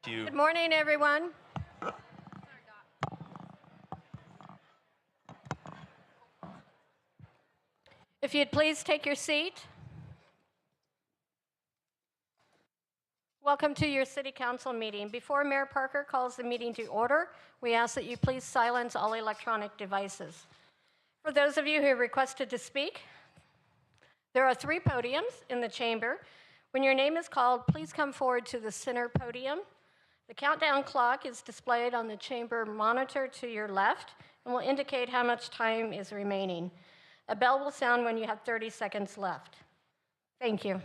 you. Good morning, everyone. If you'd please take your seat. Welcome to your City Council meeting. Before Mayor Parker calls the meeting to order, we ask that you please silence all electronic devices. For those of you who requested to speak, there are 3 podiums in the chamber. When your name is called, please come forward to the center podium. The countdown clock is displayed on the chamber monitor to your left and will indicate how much time is remaining. A bell will sound when you have 30 seconds left. Thank you.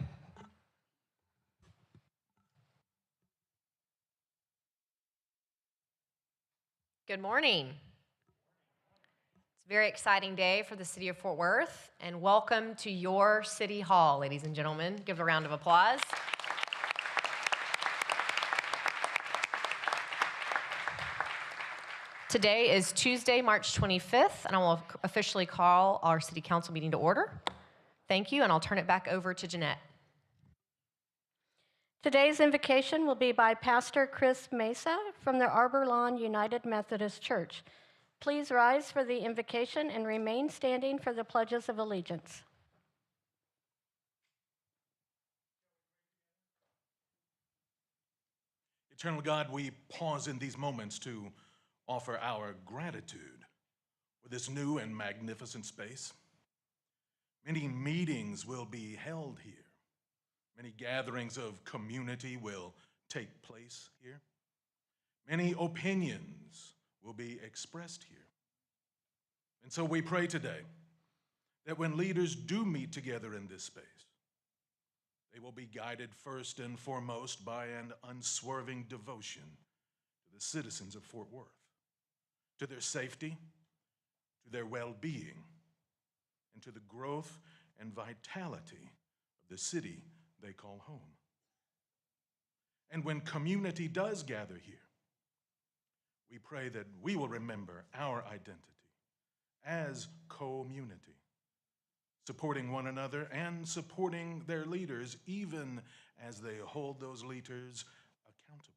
Good morning. It's a very exciting day for the city of Fort Worth, and welcome to your City Hall, ladies and gentlemen. Give a round of applause. Today is Tuesday, March 25th, and I will officially call our City Council meeting to order. Thank you, and I'll turn it back over to Jeanette. Today's invocation will be by Pastor Chris Mesa from the Arbor Lawn United Methodist Church. Please rise for the invocation and remain standing for the pledges of allegiance. Eternal God, we pause in these moments to offer our gratitude for this new and magnificent space. Many meetings will be held here. Many gatherings of community will take place here. Many opinions will be expressed here. And so we pray today that when leaders do meet together in this space, they will be guided first and foremost by an unswerving devotion to the citizens of Fort Worth, to their safety, to their well-being, and to the growth and vitality of the city they call home. And when community does gather here, we pray that we will remember our identity as community, supporting one another and supporting their leaders even as they hold those leaders accountable.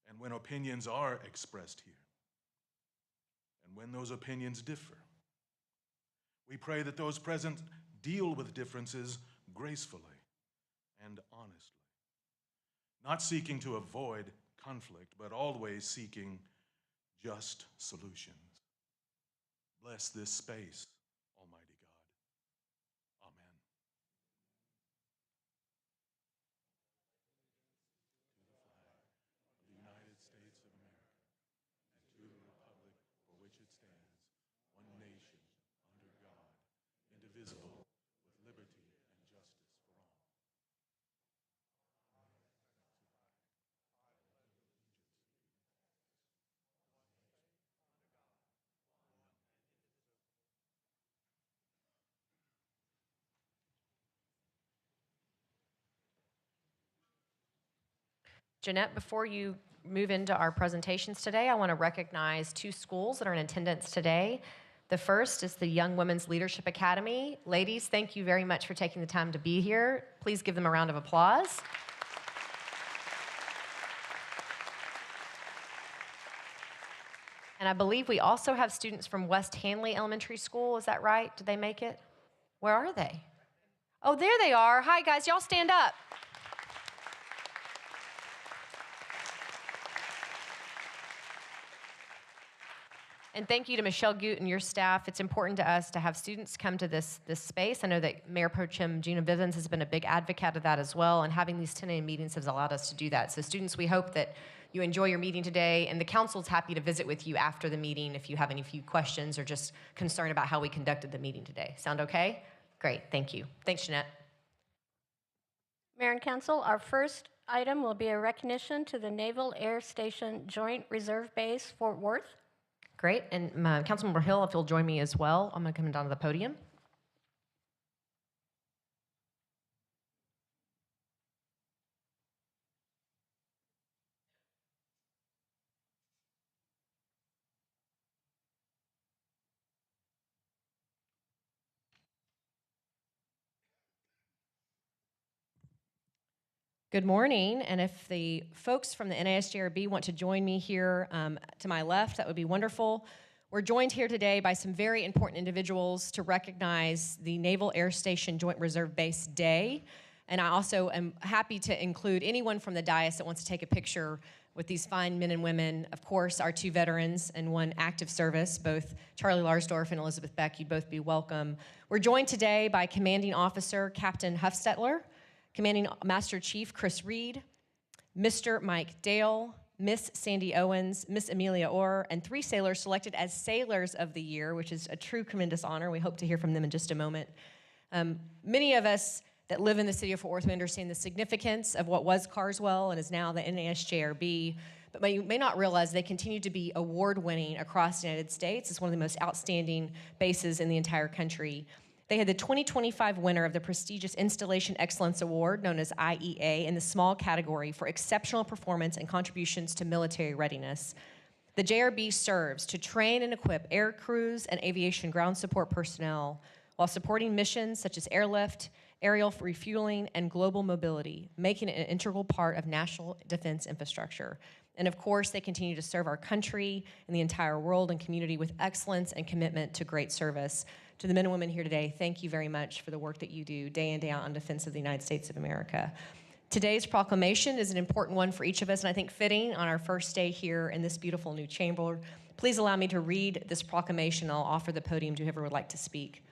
And when opinions are expressed here, and when those opinions differ, we pray that those present deal with differences gracefully and honestly, not seeking to avoid conflict, but always seeking just solutions. Bless this space, Almighty God. Amen. To the flag of the United States of America, and to the republic for which it stands, one nation, under God, indivisible, with liberty and justice for all. Jeanette, before you move into our presentations today, I want to recognize 2 schools that are in attendance today. The first is the Young Women's Leadership Academy. Ladies, thank you very much for taking the time to be here. Please give them a round of applause. And I believe we also have students from West Hanley Elementary School. Is that right? Did they make it? Where are they? Oh, there they are. Hi, guys. Y'all stand up. And thank you to Michelle Goot and your staff. It's important to us to have students come to this space. I know that Mayor Pro Tem Gina Vivens has been a big advocate of that as well, and having these 10 a.m. meetings has allowed us to do that. So students, we hope that you enjoy your meeting today, and the council's happy to visit with you after the meeting if you have any few questions or just concern about how we conducted the meeting today. Sound okay? Great, thank you. Thanks, Jeanette. Mayor and Council, our first item will be a recognition to the Naval Air Station Joint Reserve Base, Fort Worth. Great, and Councilmember Hill, if you'll join me as well, I'm going to come down to the podium. Good morning, and if the folks from the NASJRB want to join me here to my left, that would be wonderful. We're joined here today by some very important individuals to recognize the Naval Air Station Joint Reserve Base Day, and I also am happy to include anyone from the dais that wants to take a picture with these fine men and women. Of course, our 2 veterans and 1 active service, both Charlie Larsdorf and Elizabeth Beck, you'd both be welcome. We're joined today by Commanding Officer Captain Huffstetler, Commanding Master Chief Chris Reed, Mr. Mike Dale, Miss Sandy Owens, Miss Amelia Orr, and 3 sailors selected as Sailors of the Year, which is a true tremendous honor. We hope to hear from them in just a moment. Many of us that live in the city of Fort Worth, we understand the significance of what was Carswell and is now the NASJRB, but you may not realize they continue to be award-winning across the United States. It's one of the most outstanding bases in the entire country. They had the 2025 winner of the prestigious Installation Excellence Award, known as IEA, in the small category for exceptional performance and contributions to military readiness. The JRB serves to train and equip air crews and aviation ground support personnel while supporting missions such as airlift, aerial refueling, and global mobility, making it an integral part of national defense infrastructure. And of course, they continue to serve our country and the entire world and community with excellence and commitment to great service. To the men and women here today, thank you very much for the work that you do day in, day out in defense of the United States of America. Today's proclamation is an important one for each of us, and I think fitting on our first day here in this beautiful new chamber. Please allow me to read this proclamation. I'll offer the podium to whoever would like to speak.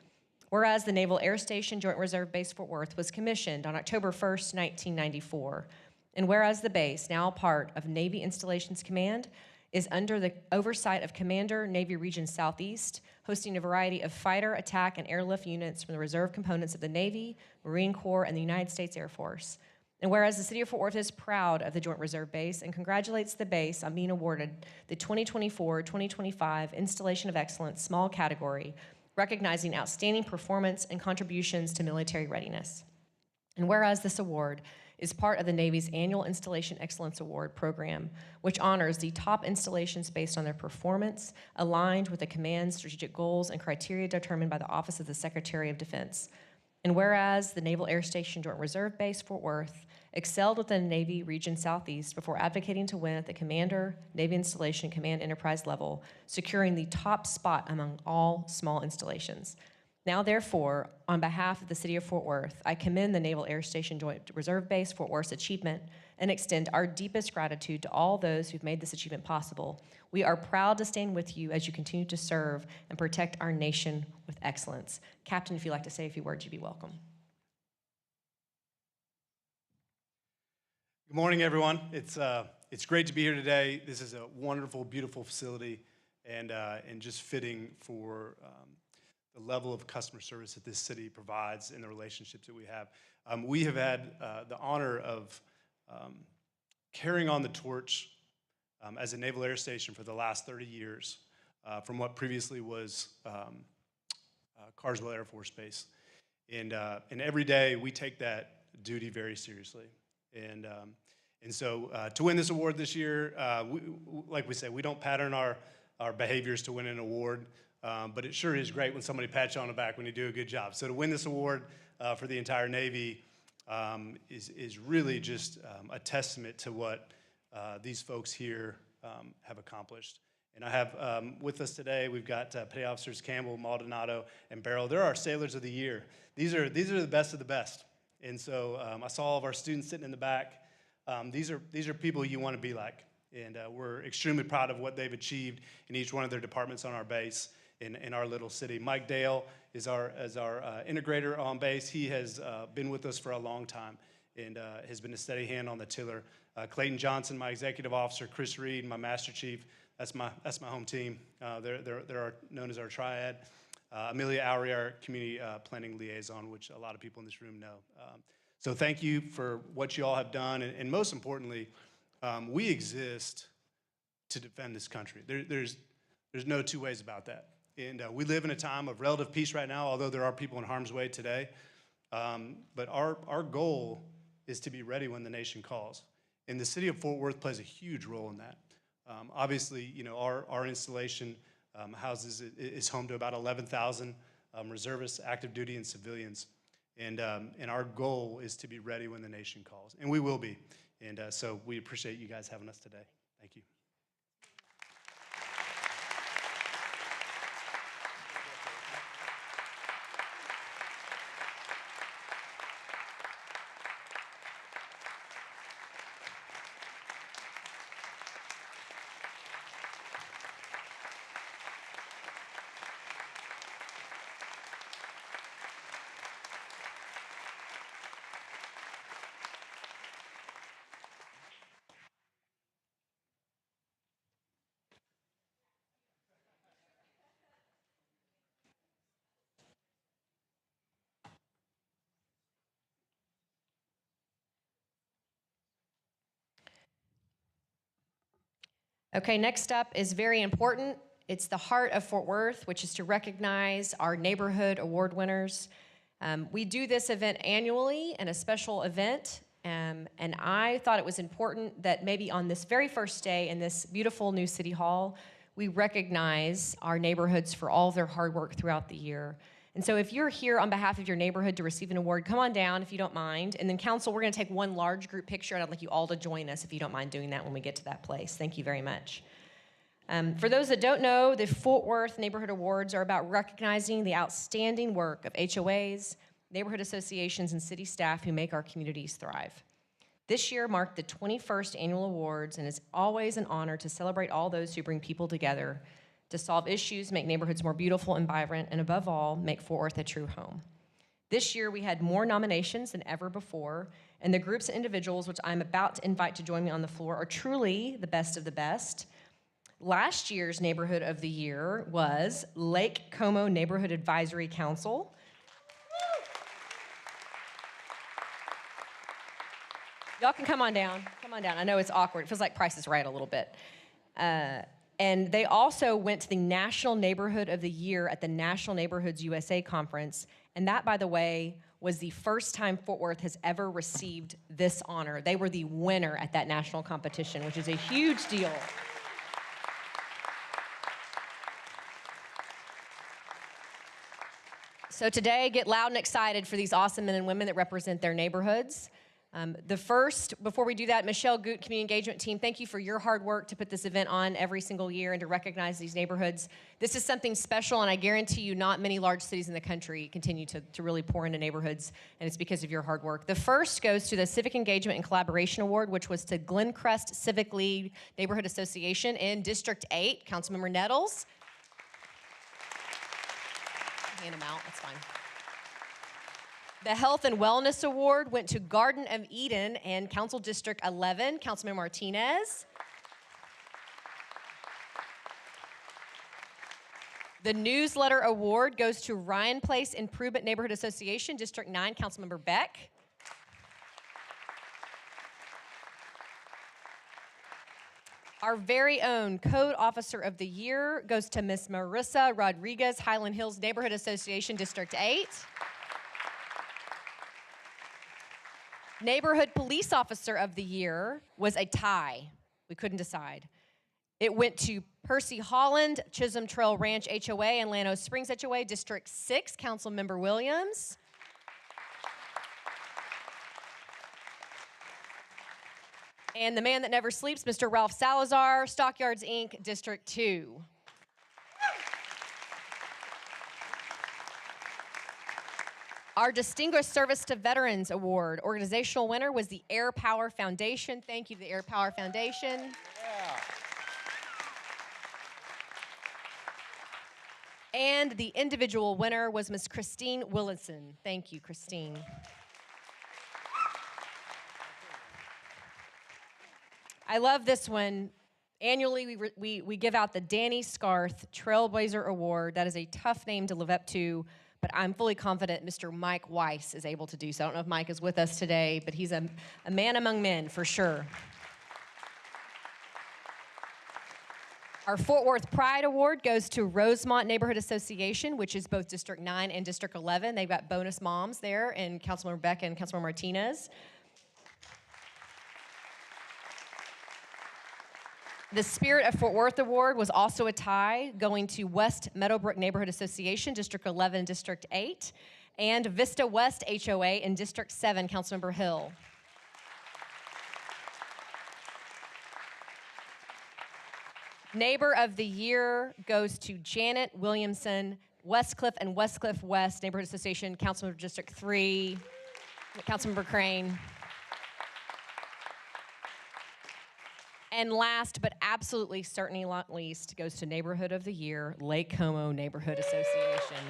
Whereas the Naval Air Station Joint Reserve Base Fort Worth was commissioned on October 1st, 1994, and whereas the base, now part of Navy Installations Command, is under the oversight of Commander, Navy Region Southeast, hosting a variety of fighter, attack, and airlift units from the reserve components of the Navy, Marine Corps, and the United States Air Force. And whereas the City of Fort Worth is proud of the Joint Reserve Base and congratulates the base on being awarded the 2024-2025 Installation of Excellence Small Category, recognizing outstanding performance and contributions to military readiness. And whereas this award is part of the Navy's annual Installation Excellence Award program, which honors the top installations based on their performance, aligned with the command's strategic goals and criteria determined by the Office of the Secretary of Defense. And whereas the Naval Air Station Joint Reserve Base Fort Worth excelled within the Navy Region Southeast before advocating to win at the Commander, Navy Installation Command Enterprise level, securing the top spot among all small installations. Now, therefore, on behalf of the City of Fort Worth, I commend the Naval Air Station Joint Reserve Base Fort Worth's achievement and extend our deepest gratitude to all those who've made this achievement possible. We are proud to stand with you as you continue to serve and protect our nation with excellence. Captain, if you'd like to say a few words, you'd be welcome. Good morning, everyone. It's great to be here today. This is a wonderful, beautiful facility, and just fitting for the level of customer service that this city provides and the relationships that we have. We have had the honor of carrying on the torch as a Naval Air Station for the last 30 years from what previously was Carswell Air Force Base. And every day we take that duty very seriously. And so to win this award this year, like we say, we don't pattern our behaviors to win an award. But it sure is great when somebody pats you on the back when you do a good job. So to win this award for the entire Navy is really just a testament to what these folks here have accomplished. And I have with us today, we've got Petty Officers Campbell, Maldonado, and Barrow. They're our Sailors of the Year. These are the best of the best. And so I saw all of our students sitting in the back. These are people you want to be like. And we're extremely proud of what they've achieved in each one of their departments on our base. In our little city. Mike Dale is our integrator on base. He has been with us for a long time and has been a steady hand on the tiller. Clayton Johnson, my executive officer. Chris Reed, my master chief. That's my home team. They're known as our triad. Amelia Oury, our community planning liaison, which a lot of people in this room know. So thank you for what you all have done, and most importantly, we exist to defend this country. There's no two ways about that. And we live in a time of relative peace right now, although there are people in harm's way today. But our goal is to be ready when the nation calls. And the city of Fort Worth plays a huge role in that. Obviously, our installation is home to about 11,000 reservists, active duty, and civilians. And our goal is to be ready when the nation calls, and we will be. And so we appreciate you guys having us today. Thank you. Okay, next up is very important. It's the heart of Fort Worth, which is to recognize our neighborhood award winners. We do this event annually and a special event, and I thought it was important that maybe on this very first day in this beautiful new City Hall, we recognize our neighborhoods for all their hard work throughout the year. And so if you're here on behalf of your neighborhood to receive an award, come on down if you don't mind. And then council, we're gonna take one large group picture, and I'd like you all to join us if you don't mind doing that when we get to that place. Thank you very much. For those that don't know, the Fort Worth Neighborhood Awards are about recognizing the outstanding work of HOAs, neighborhood associations, and city staff who make our communities thrive. This year marked the 21st annual awards, and it's always an honor to celebrate all those who bring people together to solve issues, make neighborhoods more beautiful and vibrant, and above all, make Fort Worth a true home. This year, we had more nominations than ever before, and the groups and individuals which I'm about to invite to join me on the floor are truly the best of the best. Last year's Neighborhood of the Year was Lake Como Neighborhood Advisory Council. Y'all can come on down. Come on down. I know it's awkward. It feels like Price is Right a little bit. And they also went to the National Neighborhood of the Year at the National Neighborhoods USA Conference. And that, by the way, was the first time Fort Worth has ever received this honor. They were the winner at that national competition, which is a huge deal. So today, get loud and excited for these awesome men and women that represent their neighborhoods. Before we do that, Michelle Goot, Community Engagement Team, thank you for your hard work to put this event on every single year and to recognize these neighborhoods. This is something special, and I guarantee you not many large cities in the country continue to really pour into neighborhoods, and it's because of your hard work. The first goes to the Civic Engagement and Collaboration Award, which was to Glencrest Civic League Neighborhood Association in District 8, Councilmember Nettles. Hand them out, that's fine. The Health and Wellness Award went to Garden of Eden and Council District 11, Councilman Martinez. The Newsletter Award goes to Ryan Place Improvement Neighborhood Association, District 9, Councilmember Beck. Our very own Code Officer of the Year goes to Miss Marissa Rodriguez, Highland Hills Neighborhood Association, District 8. Neighborhood Police Officer of the Year was a tie. We couldn't decide. It went to Percy Holland, Chisholm Trail Ranch HOA and Llano Springs HOA, District 6, Councilmember Williams. And the man that never sleeps, Mr. Ralph Salazar, Stockyards Inc., District 2. Our Distinguished Service to Veterans Award organizational winner was the Air Power Foundation. Thank you to the Air Power Foundation. Yeah. And the individual winner was Miss Christine Willison. Thank you, Christine. I love this one. Annually, we give out the Danny Scarth Trailblazer Award. That is a tough name to live up to, but I'm fully confident Mr. Mike Weiss is able to do so. I don't know if Mike is with us today, but he's a man among men for sure. Our Fort Worth Pride Award goes to Rosemont Neighborhood Association, which is both District 9 and District 11. They've got bonus moms there, and Councilmember Beck and Councilmember Martinez. The Spirit of Fort Worth Award was also a tie, going to West Meadowbrook Neighborhood Association, District 11 and District 8. And Vista West HOA in District 7, Councilmember Hill. Neighbor of the Year goes to Janet Williamson, Westcliff and Westcliff West Neighborhood Association, Councilmember District 3, Councilmember Crane. And last, but absolutely certainly not least, goes to Neighborhood of the Year, Lake Como Neighborhood Association.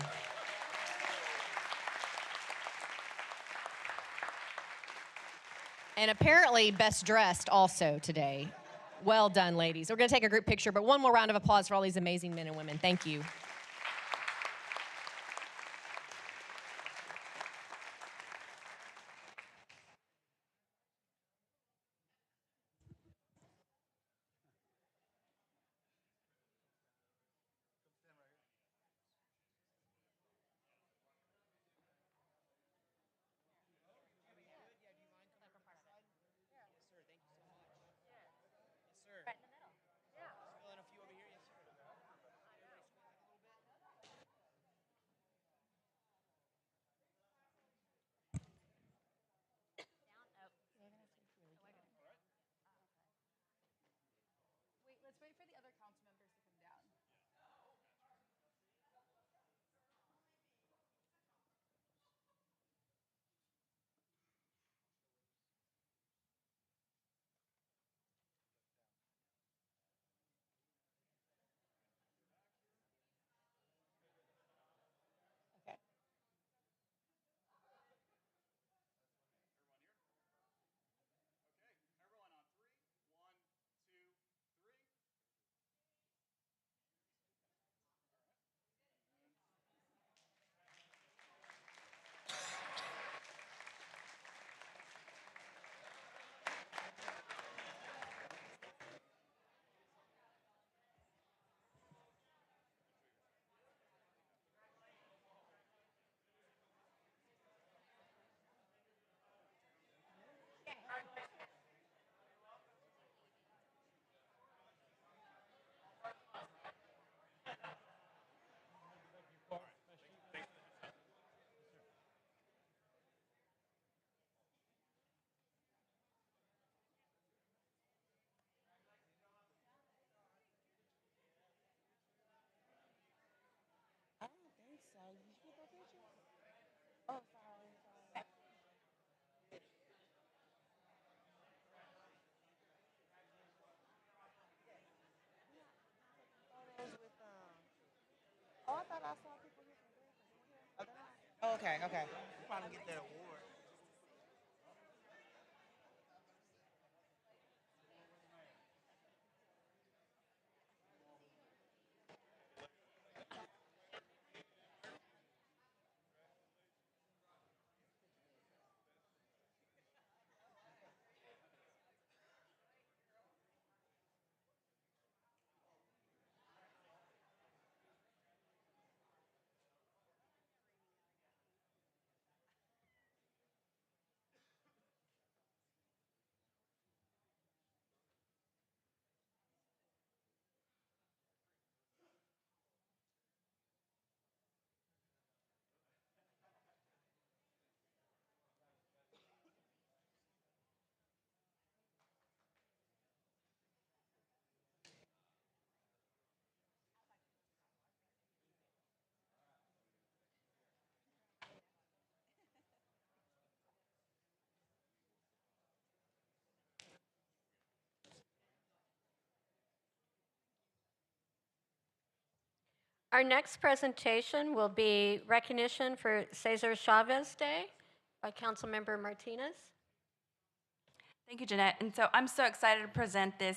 And apparently best dressed also today. Well done, ladies. We're going to take a group picture, but one more round of applause for all these amazing men and women. Thank you. Let's wait for the other council members to come down. Okay. I don't think so. Did you get that picture? Oh, sorry. Photos with Oh, I thought I saw people here from there. Oh, they're not? Oh, okay, okay. You probably get that award. Our next presentation will be recognition for Cesar Chavez Day by Councilmember Martinez. Thank you, Jeanette. And so I'm so excited to present this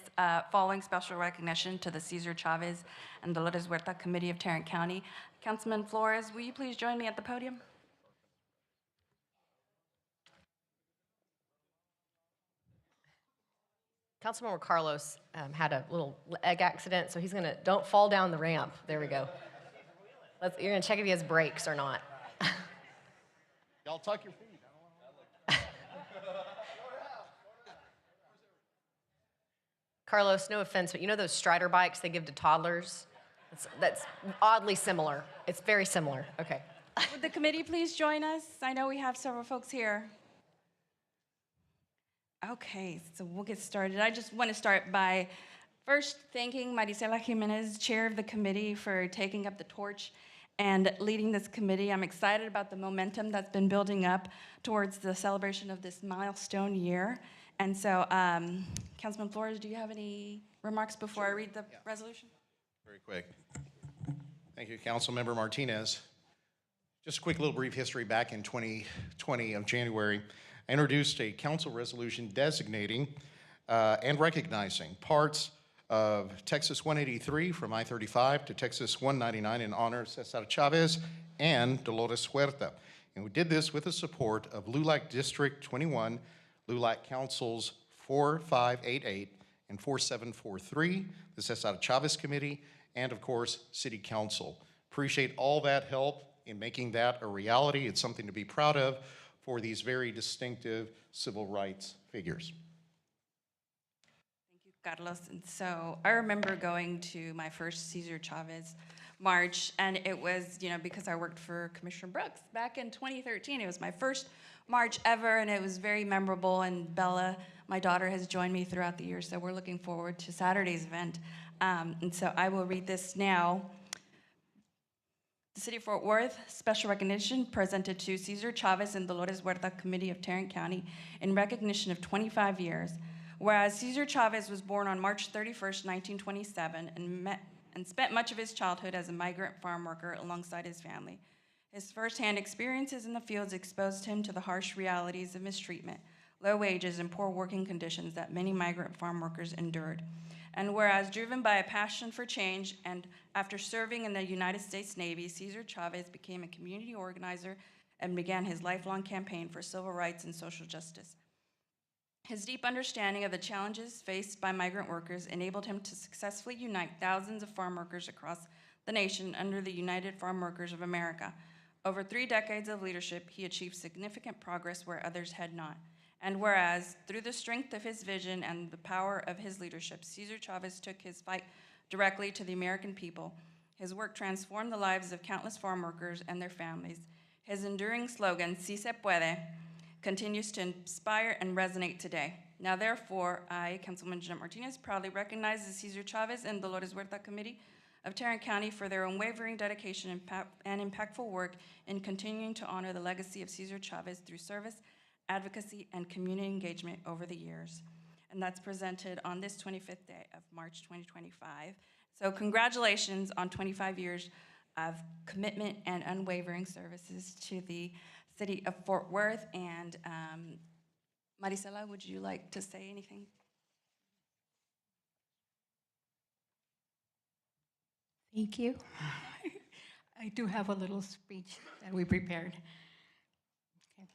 following special recognition to the Cesar Chavez and Dolores Huerta Committee of Tarrant County. Councilman Flores, will you please join me at the podium? Councilmember Carlos had a little leg accident, so he's gonna, don't fall down the ramp. There we go. You're gonna check if he has brakes or not. Y'all tuck your feet. Carlos, no offense, but you know those Strider bikes they give to toddlers? That's oddly similar. It's very similar. Okay. Would the committee please join us? I know we have several folks here. Okay, so we'll get started. I just want to start by first thanking Marisela Jimenez, chair of the committee, for taking up the torch and leading this committee. I'm excited about the momentum that's been building up towards the celebration of this milestone year. And so, Councilman Flores, do you have any remarks before I read the resolution? Very quick. Thank you, Councilmember Martinez. Just a quick little brief history. Back in 2020 of January, I introduced a council resolution designating and recognizing parts of Texas 183 from I-35 to Texas 199 in honor of Cesar Chavez and Dolores Huerta. And we did this with the support of LULAC District 21, LULAC Councils 4588 and 4743, the Cesar Chavez Committee, and of course, City Council. Appreciate all that help in making that a reality. It's something to be proud of for these very distinctive civil rights figures. Thank you, Carlos. And so I remember going to my first Cesar Chavez march, and it was, because I worked for Commissioner Brooks back in 2013. It was my first march ever, and it was very memorable. And Bella, my daughter, has joined me throughout the year, so we're looking forward to Saturday's event. And so I will read this now. The City of Fort Worth special recognition presented to Cesar Chavez and Dolores Huerta Committee of Tarrant County in recognition of 25 years. Whereas Cesar Chavez was born on March 31st, 1927, and spent much of his childhood as a migrant farm worker alongside his family. His firsthand experiences in the fields exposed him to the harsh realities of mistreatment, low wages, and poor working conditions that many migrant farm workers endured. And whereas driven by a passion for change, and after serving in the United States Navy, Cesar Chavez became a community organizer and began his lifelong campaign for civil rights and social justice. His deep understanding of the challenges faced by migrant workers enabled him to successfully unite thousands of farm workers across the nation under the United Farm Workers of America. Over 3 decades of leadership, he achieved significant progress where others had not. And whereas, through the strength of his vision and the power of his leadership, Cesar Chavez took his fight directly to the American people. His work transformed the lives of countless farm workers and their families. His enduring slogan, "Si se puede," continues to inspire and resonate today. Now, therefore, I, Councilwoman Jeanette Martinez, proudly recognize the Cesar Chavez and Dolores Huerta Committee of Tarrant County for their unwavering dedication and impactful work in continuing to honor the legacy of Cesar Chavez through service, advocacy, and community engagement over the years. And that's presented on this 25th day of March 2025. So congratulations on 25 years of commitment and unwavering services to the City of Fort Worth. And Marisela, would you like to say anything? Thank you. I do have a little speech that we prepared. Okay.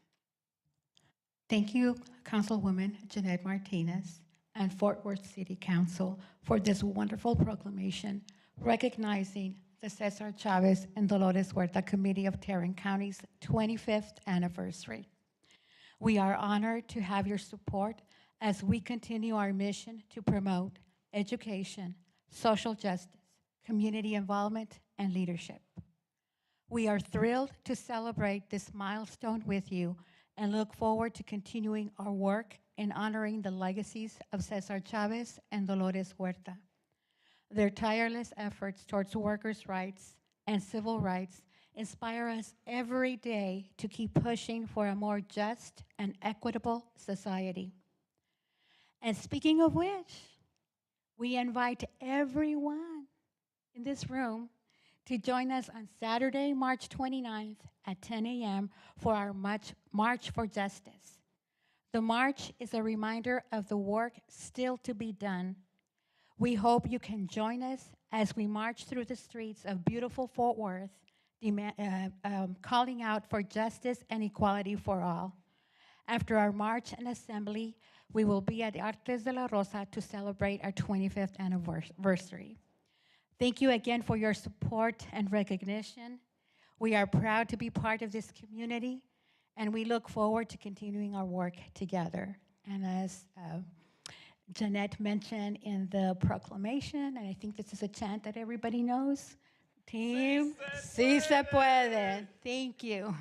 Thank you, Councilwoman Jeanette Martinez and Fort Worth City Council for this wonderful proclamation recognizing the Cesar Chavez and Dolores Huerta Committee of Tarrant County's 25th anniversary. We are honored to have your support as we continue our mission to promote education, social justice, community involvement, and leadership. We are thrilled to celebrate this milestone with you and look forward to continuing our work in honoring the legacies of Cesar Chavez and Dolores Huerta. Their tireless efforts towards workers' rights and civil rights inspire us every day to keep pushing for a more just and equitable society. And speaking of which, we invite everyone in this room to join us on Saturday, March 29th at 10 a.m. for our March for Justice. The march is a reminder of the work still to be done. We hope you can join us as we march through the streets of beautiful Fort Worth, calling out for justice and equality for all. After our march and assembly, we will be at Artes de la Rosa to celebrate our 25th anniversary. Thank you again for your support and recognition. We are proud to be part of this community, and we look forward to continuing our work together. And as Jeanette mentioned in the proclamation, and I think this is a chant that everybody knows, Team, sí se puede. Thank you.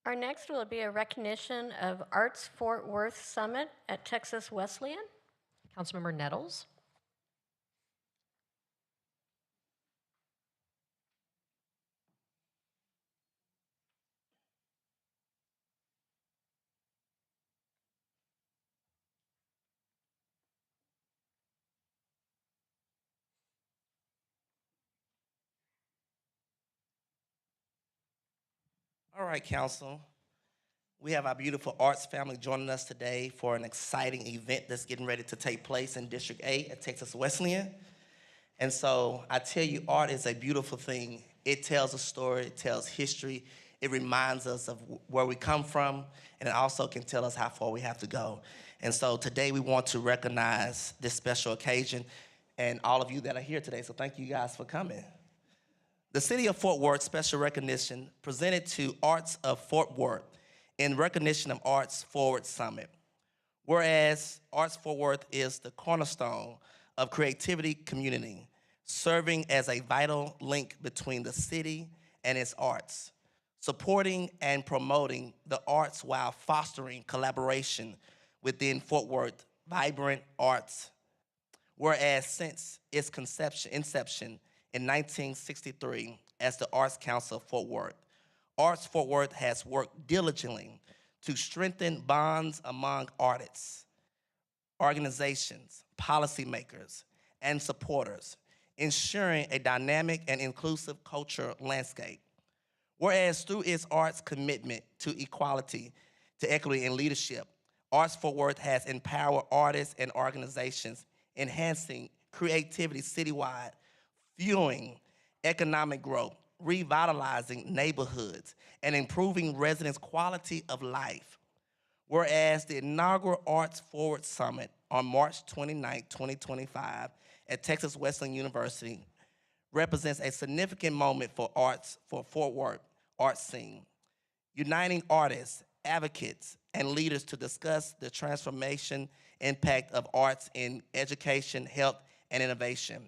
Our next will be a recognition of Arts Fort Worth Summit at Texas Wesleyan. Councilmember Nettles. All right, Council. We have our beautiful arts family joining us today for an exciting event that's getting ready to take place in District 8 at Texas Wesleyan. And so I tell you, art is a beautiful thing. It tells a story, it tells history, it reminds us of where we come from, and it also can tell us how far we have to go. And so today we want to recognize this special occasion and all of you that are here today. So thank you guys for coming. The City of Fort Worth special recognition presented to Arts of Fort Worth in recognition of Arts Forward Summit. Whereas Arts Fort Worth is the cornerstone of creativity community, serving as a vital link between the city and its arts, supporting and promoting the arts while fostering collaboration within Fort Worth vibrant arts. Whereas since its inception in 1963 as the Arts Council of Fort Worth, Arts Fort Worth has worked diligently to strengthen bonds among artists, organizations, policymakers, and supporters, ensuring a dynamic and inclusive cultural landscape. Whereas through its arts commitment to equality, to equity, and leadership, Arts Fort Worth has empowered artists and organizations, enhancing creativity citywide, fueling economic growth, revitalizing neighborhoods, and improving residents' quality of life. Whereas the inaugural Arts Forward Summit on March 29, 2025 at Texas Wesleyan University represents a significant moment for arts for Fort Worth art scene, uniting artists, advocates, and leaders to discuss the transformation impact of arts in education, health, and innovation.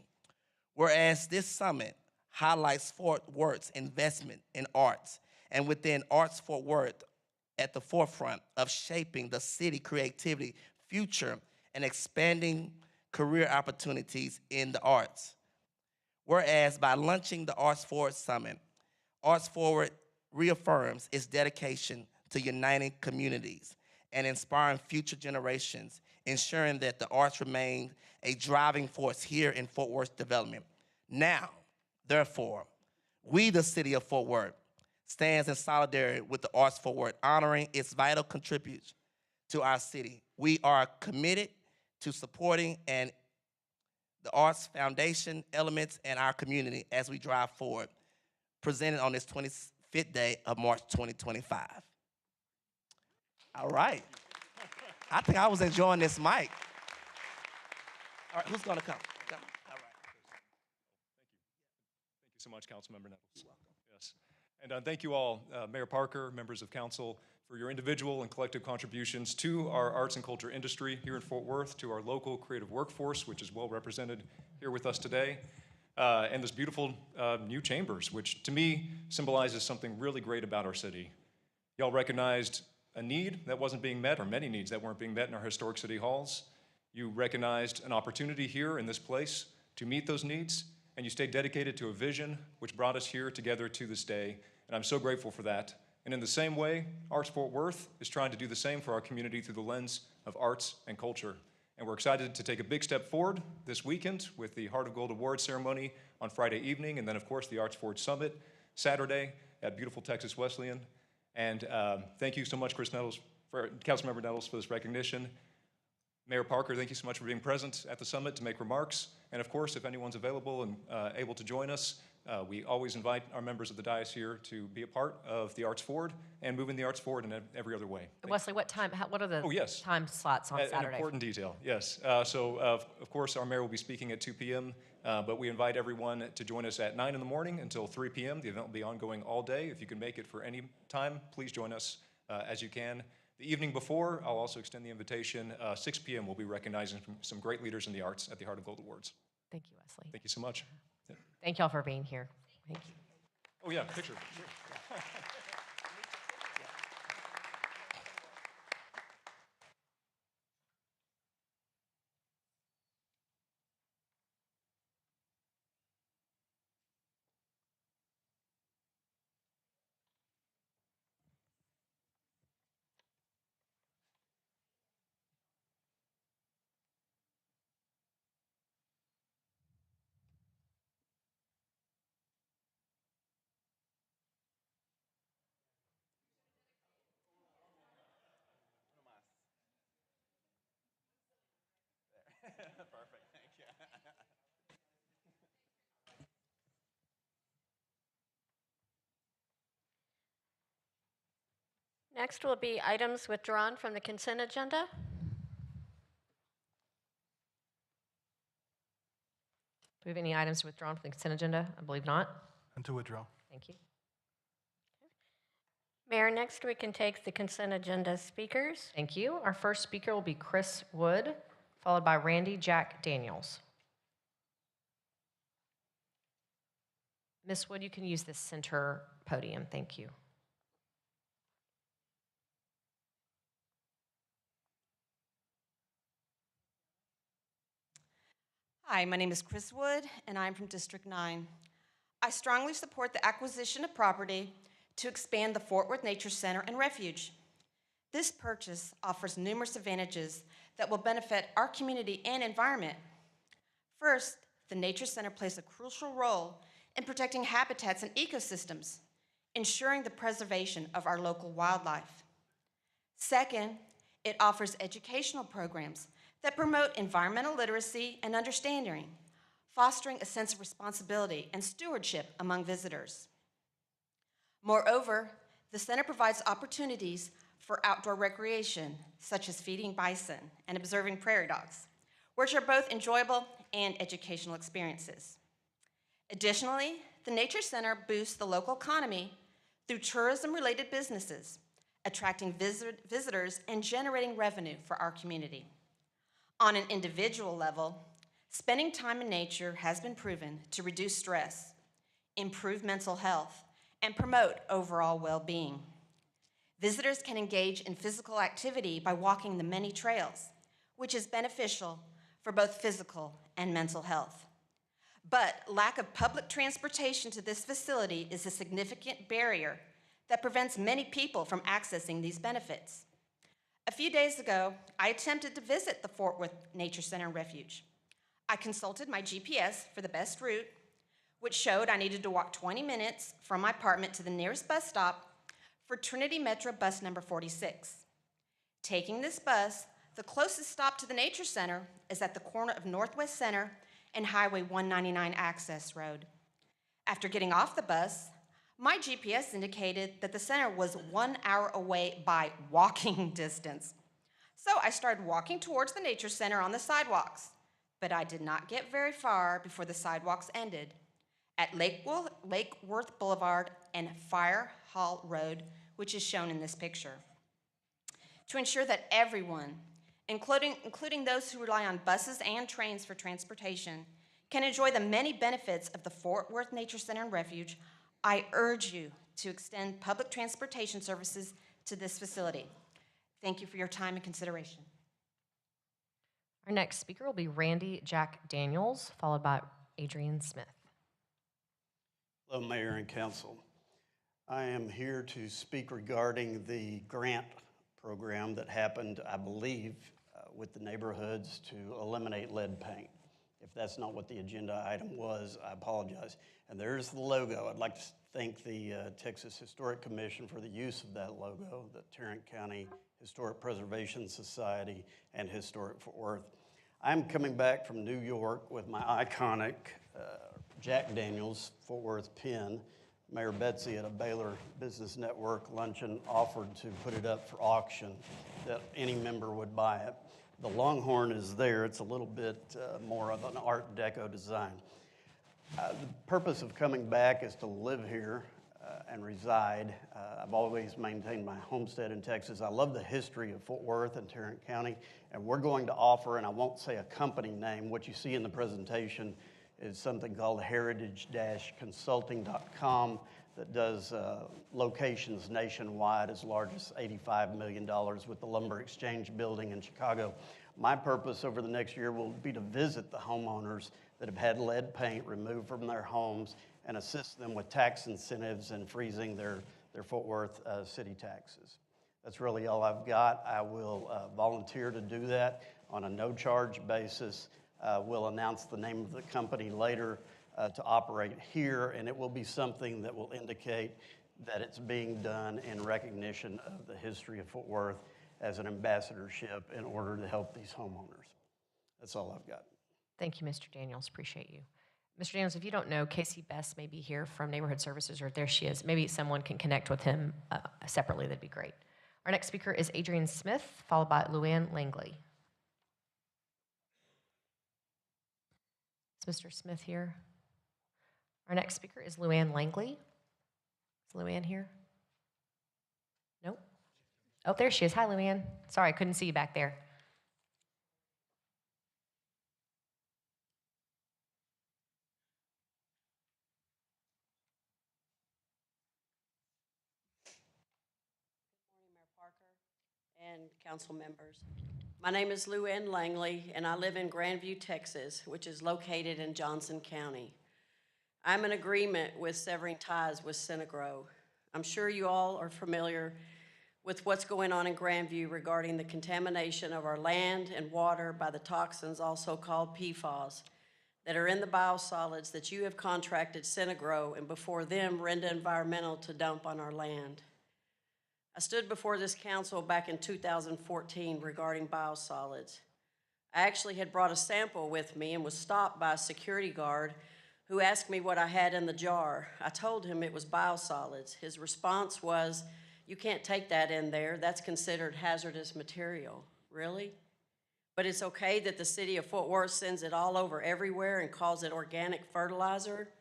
Whereas this summit highlights Fort Worth's investment in arts and within Arts Fort Worth at the forefront of shaping the city creativity, future, and expanding career opportunities in the arts. Whereas by launching the Arts Forward Summit, Arts Forward reaffirms its dedication to uniting communities and inspiring future generations, ensuring that the arts remain a driving force here in Fort Worth's development. Now, therefore, we, the City of Fort Worth, stands in solidarity with the Arts Fort Worth, honoring its vital contribution to our city. We are committed to supporting and the arts foundation elements in our community as we drive forward, presented on this 25th day of March 2025. All right. I think I was enjoying this mic. All right, who's gonna come? Come. All right. Thank you so much, Councilmember Nettles. You're welcome. Yes. And thank you all, Mayor Parker, members of council, for your individual and collective contributions to our arts and culture industry here in Fort Worth, to our local creative workforce, which is well represented here with us today, and this beautiful new chambers, which to me symbolizes something really great about our city. Y'all recognized a need that wasn't being met, or many needs that weren't being met in our historic city halls. You recognized an opportunity here in this place to meet those needs, and you stayed dedicated to a vision which brought us here together to this day, and I'm so grateful for that. And in the same way, Arts Fort Worth is trying to do the same for our community through the lens of arts and culture. And we're excited to take a big step forward this weekend with the Heart of Gold Award ceremony on Friday evening, and then, of course, the Arts Forward Summit Saturday at beautiful Texas Wesleyan. And thank you so much, Councilmember Nettles, for this recognition. Mayor Parker, thank you so much for being present at the summit to make remarks. And of course, if anyone's available and able to join us, we always invite our members of the dais here to be a part of the Arts Forward and moving the arts forward in every other way. Wesley, what time? What are the time slots on Saturday? An important detail, yes. Of course, our mayor will be speaking at 2 p.m., but we invite everyone to join us at 9 in the morning until 3 p.m. The event will be ongoing all day. If you can make it for any time, please join us as you can. The evening before, I'll also extend the invitation. 6 p.m. we'll be recognizing some great leaders in the arts at the Heart of Gold Awards. Thank you, Wesley. Thank you so much. Yeah. Thank y'all for being here. Thank you. Oh yeah, picture. Sure. Perfect, thank you. Next will be items withdrawn from the consent agenda. Do we have any items withdrawn from the consent agenda? I believe not. And to withdraw. Thank you. Mayor, next we can take the consent agenda speakers. Thank you. Our first speaker will be Chris Wood, followed by Randy Jack Daniels. Ms. Wood, you can use this center podium. Thank you. Hi, my name is Chris Wood, and I'm from District 9. I strongly support the acquisition of property to expand the Fort Worth Nature Center and Refuge. This purchase offers numerous advantages that will benefit our community and environment. First, the Nature Center plays a crucial role in protecting habitats and ecosystems, ensuring the preservation of our local wildlife. Second, it offers educational programs that promote environmental literacy and understanding, fostering a sense of responsibility and stewardship among visitors. Moreover, the center provides opportunities for outdoor recreation, such as feeding bison and observing prairie dogs, which are both enjoyable and educational experiences. Additionally, the Nature Center boosts the local economy through tourism-related businesses, attracting visitors and generating revenue for our community. On an individual level, spending time in nature has been proven to reduce stress, improve mental health, and promote overall well-being. Visitors can engage in physical activity by walking the many trails, which is beneficial for both physical and mental health. But lack of public transportation to this facility is a significant barrier that prevents many people from accessing these benefits. A few days ago, I attempted to visit the Fort Worth Nature Center and Refuge. I consulted my GPS for the best route, which showed I needed to walk 20 minutes from my apartment to the nearest bus stop for Trinity Metro bus number 46. Taking this bus, the closest stop to the Nature Center is at the corner of Northwest Center and Highway 199 Access Road. After getting off the bus, my GPS indicated that the center was 1 hour away by walking distance. So I started walking towards the Nature Center on the sidewalks, but I did not get very far before the sidewalks ended at Lake Worth Boulevard and Fire Hall Road, which is shown in this picture. To ensure that everyone, including those who rely on buses and trains for transportation, can enjoy the many benefits of the Fort Worth Nature Center and Refuge, I urge you to extend public transportation services to this facility. Thank you for your time and consideration. Our next speaker will be Randy Jack Daniels, followed by Adrian Smith. Hello, Mayor and Council. I am here to speak regarding the grant program that happened, I believe, with the neighborhoods to eliminate lead paint. If that's not what the agenda item was, I apologize. And there's the logo. I'd like to thank the Texas Historic Commission for the use of that logo, the Tarrant County Historic Preservation Society and Historic Fort Worth. I'm coming back from New York with my iconic Jack Daniels Fort Worth pin. Mayor Betsy at a Baylor Business Network luncheon offered to put it up for auction, that any member would buy it. The Longhorn is there. It's a little bit more of an Art Deco design. The purpose of coming back is to live here and reside. I've always maintained my homestead in Texas. I love the history of Fort Worth and Tarrant County, and we're going to offer, and I won't say a company name, what you see in the presentation is something called heritage-consulting.com that does locations nationwide as large as $85 million with the Lumber Exchange building in Chicago. My purpose over the next year will be to visit the homeowners that have had lead paint removed from their homes and assist them with tax incentives and freezing their Fort Worth city taxes. That's really all I've got. I will volunteer to do that on a no-charge basis. We'll announce the name of the company later to operate here, and it will be something that will indicate that it's being done in recognition of the history of Fort Worth as an ambassadorship in order to help these homeowners. That's all I've got. Thank you, Mr. Daniels. Appreciate you. Mr. Daniels, if you don't know, Casey Best may be here from Neighborhood Services, or there she is. Maybe someone can connect with him separately. That'd be great. Our next speaker is Adrienne Smith, followed by Luann Langley. Is Mr. Smith here? Our next speaker is Luann Langley. Is Luann here? Nope. Oh, there she is. Hi, Luann. Sorry, I couldn't see you back there. And council members. My name is Luann Langley, and I live in Grandview, Texas, which is located in Johnson County. I'm in agreement with severing ties with Synagro. I'm sure you all are familiar with what's going on in Grandview regarding the contamination of our land and water by the toxins, also called PFAS, that are in the biosolids that you have contracted Synagro and before them Renda Environmental to dump on our land. I stood before this council back in 2014 regarding biosolids. I actually had brought a sample with me and was stopped by a security guard who asked me what I had in the jar. I told him it was biosolids. His response was, "You can't take that in there. That's considered hazardous material." Really? But it's okay that the city of Fort Worth sends it all over everywhere and calls it organic fertilizer?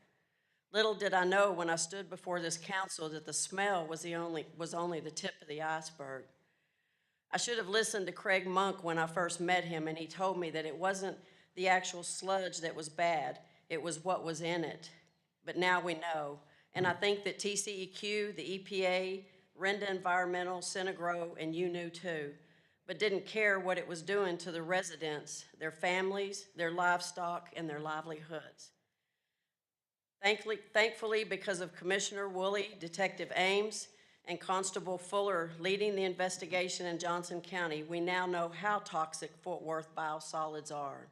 Little did I know when I stood before this council that the smell was only the tip of the iceberg. I should have listened to Craig Monk when I first met him, and he told me that it wasn't the actual sludge that was bad, it was what was in it. But now we know, and I think that TCEQ, the EPA, Renda Environmental, Synagro, and you knew too, but didn't care what it was doing to the residents, their families, their livestock, and their livelihoods. Thankfully, because of Commissioner Woolley, Detective Ames, and Constable Fuller leading the investigation in Johnson County, we now know how toxic Fort Worth biosolids are.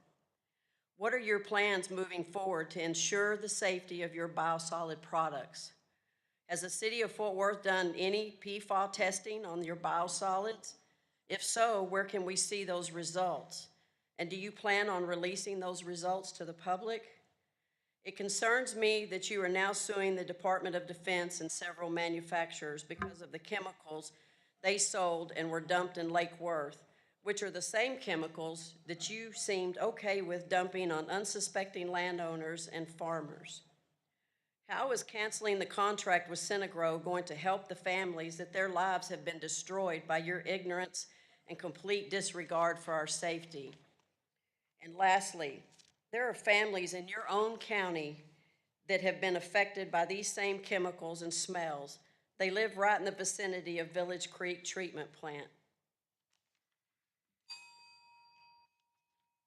What are your plans moving forward to ensure the safety of your biosolid products? Has the city of Fort Worth done any PFAS testing on your biosolids? If so, where can we see those results? And do you plan on releasing those results to the public? It concerns me that you are now suing the Department of Defense and several manufacturers because of the chemicals they sold and were dumped in Lake Worth, which are the same chemicals that you seemed okay with dumping on unsuspecting landowners and farmers. How is canceling the contract with Synagro going to help the families that their lives have been destroyed by your ignorance and complete disregard for our safety? And lastly, there are families in your own county that have been affected by these same chemicals and smells. They live right in the vicinity of Village Creek Treatment Plant.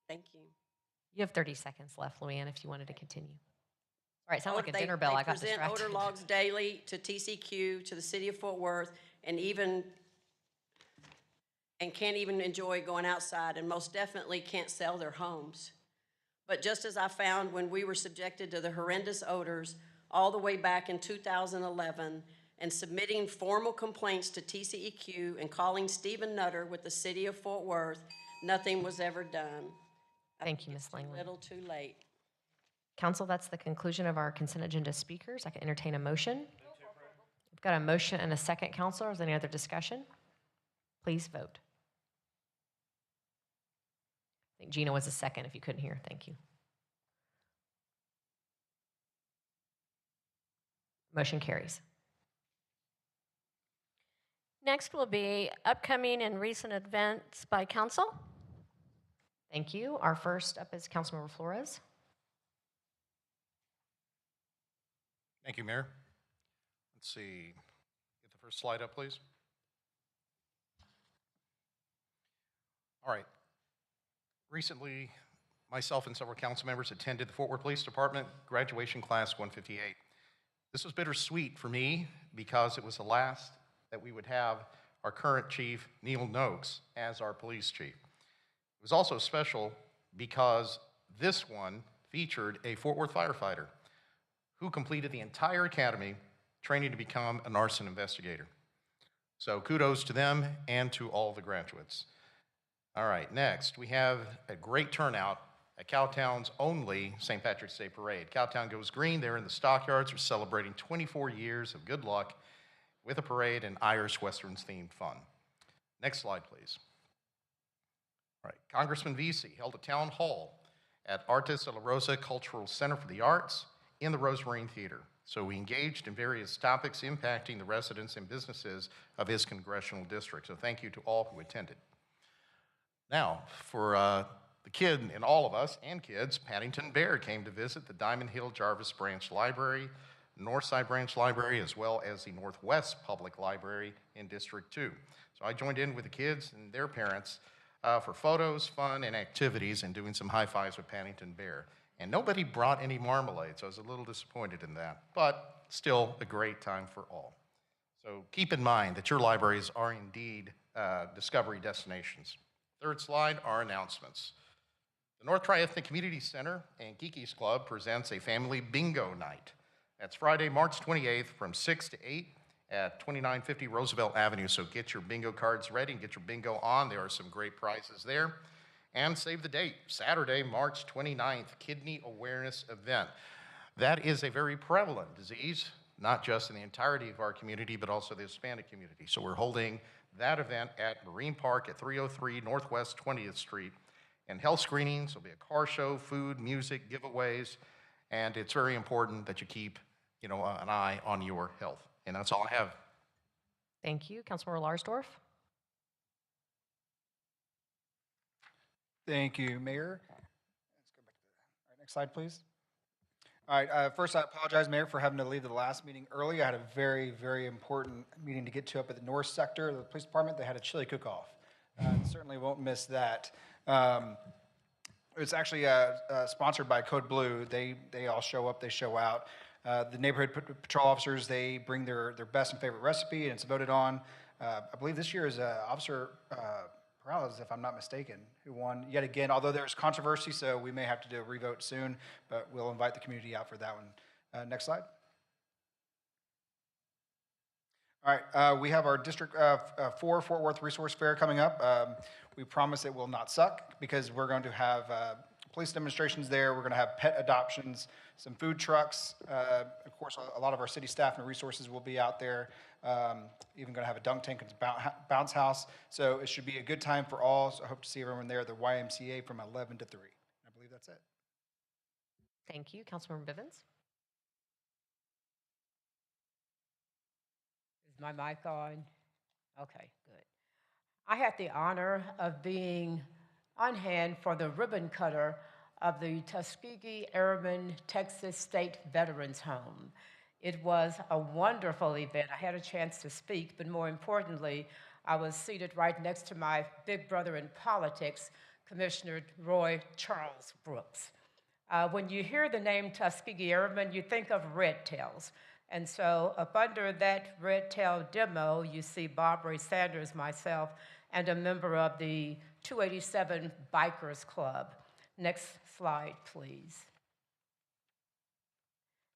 Thank you. You have 30 seconds left, Luann, if you wanted to continue. All right, sound like a dinner bell. I got They present distracted. odor logs daily to TCQ, to the city of Fort Worth, and can't even enjoy going outside, and most definitely can't sell their homes. But just as I found when we were subjected to the horrendous odors all the way back in 2011, and submitting formal complaints to TCEQ and calling Stephen Nutter with the city of Fort Worth, nothing was ever done. Thank you, Ms. Langley. A little too late. Council, that's the conclusion of our consent agenda speakers. I can entertain a motion. We've got a motion and a second, Council. Is there any other discussion? Please vote. I think Gina was a second if you couldn't hear. Thank you. Motion carries. Next will be upcoming and recent events by council. Thank you. Our first up is Councilmember Flores. Thank you, Mayor. Let's see. Get the first slide up, please. All right. Recently, myself and several council members attended the Fort Worth Police Department graduation class 158. This was bittersweet for me because it was the last that we would have our current chief, Neil Noakes, as our police chief. It was also special because this one featured a Fort Worth firefighter who completed the entire academy training to become an arson investigator. So kudos to them and to all the graduates. All right, next, we have a great turnout at Cowtown's only St. Patrick's Day Parade. Cowtown Goes Green, they're in the stockyards, are celebrating 24 years of good luck with a parade and Irish Westerns themed fun. Next slide, please. All right, Congressman Vesey held a town hall at Artes de la Rosa Cultural Center for the Arts in the Rosmarine Theater. So we engaged in various topics impacting the residents and businesses of his congressional district. So thank you to all who attended. Now, for the kid in all of us and kids, Paddington Bear came to visit the Diamond Hill Jarvis Branch Library, Northside Branch Library, as well as the Northwest Public Library in District 2. So I joined in with the kids and their parents for photos, fun, and activities, and doing some high fives with Paddington Bear. And nobody brought any marmalade, so I was a little disappointed in that, but still a great time for all. So keep in mind that your libraries are indeed discovery destinations. Third slide, our announcements. The North Tri-Ethnic Community Center and Kiki's Club presents a family bingo night. That's Friday, March 28th from 6 to 8 at 2950 Roosevelt Avenue. So get your bingo cards ready and get your bingo on. There are some great prizes there. And save the date, Saturday, March 29th, Kidney Awareness Event. That is a very prevalent disease, not just in the entirety of our community, but also the Hispanic community. So we're holding that event at Marine Park at 303 Northwest 20th Street. And health screenings, there'll be a car show, food, music, giveaways, and it's very important that you keep, an eye on your health. And that's all I have. Thank you. Councilmember Larsdorf. Thank you, Mayor. Let's go back to all right, next slide, please. All right, first I apologize, Mayor, for having to leave the last meeting early. I had a very, very important meeting to get to up at the north sector of the police department. They had a chili cook-off. Certainly won't miss that. It's actually sponsored by Code Blue. They all show up, they show out. The neighborhood patrol officers, they bring their best and favorite recipe, and it's voted on. I believe this year is Officer Peralez, if I'm not mistaken, who won yet again, although there's controversy, so we may have to do a revote soon, but we'll invite the community out for that one. Next slide. All right, we have our District 4 Fort Worth Resource Fair coming up. We promise it will not suck because we're going to have police demonstrations there. We're going to have pet adoptions, some food trucks. Of course, a lot of our city staff and resources will be out there. Even going to have a dunk tank and bounce house. So it should be a good time for all. So I hope to see everyone there at the YMCA from 11 to 3. I believe that's it. Thank you. Councilmember Bivens. Is my mic on? Okay, good. I had the honor of being on hand for the ribbon cutter of the Tuskegee Airmen Texas State Veterans Home. It was a wonderful event. I had a chance to speak, but more importantly, I was seated right next to my big brother in politics, Commissioner Roy Charles Brooks. When you hear the name Tuskegee Airmen, you think of red tails. And so up under that red tail demo, you see Bob Ray Sanders, myself, and a member of the 287 Bikers Club. Next slide, please.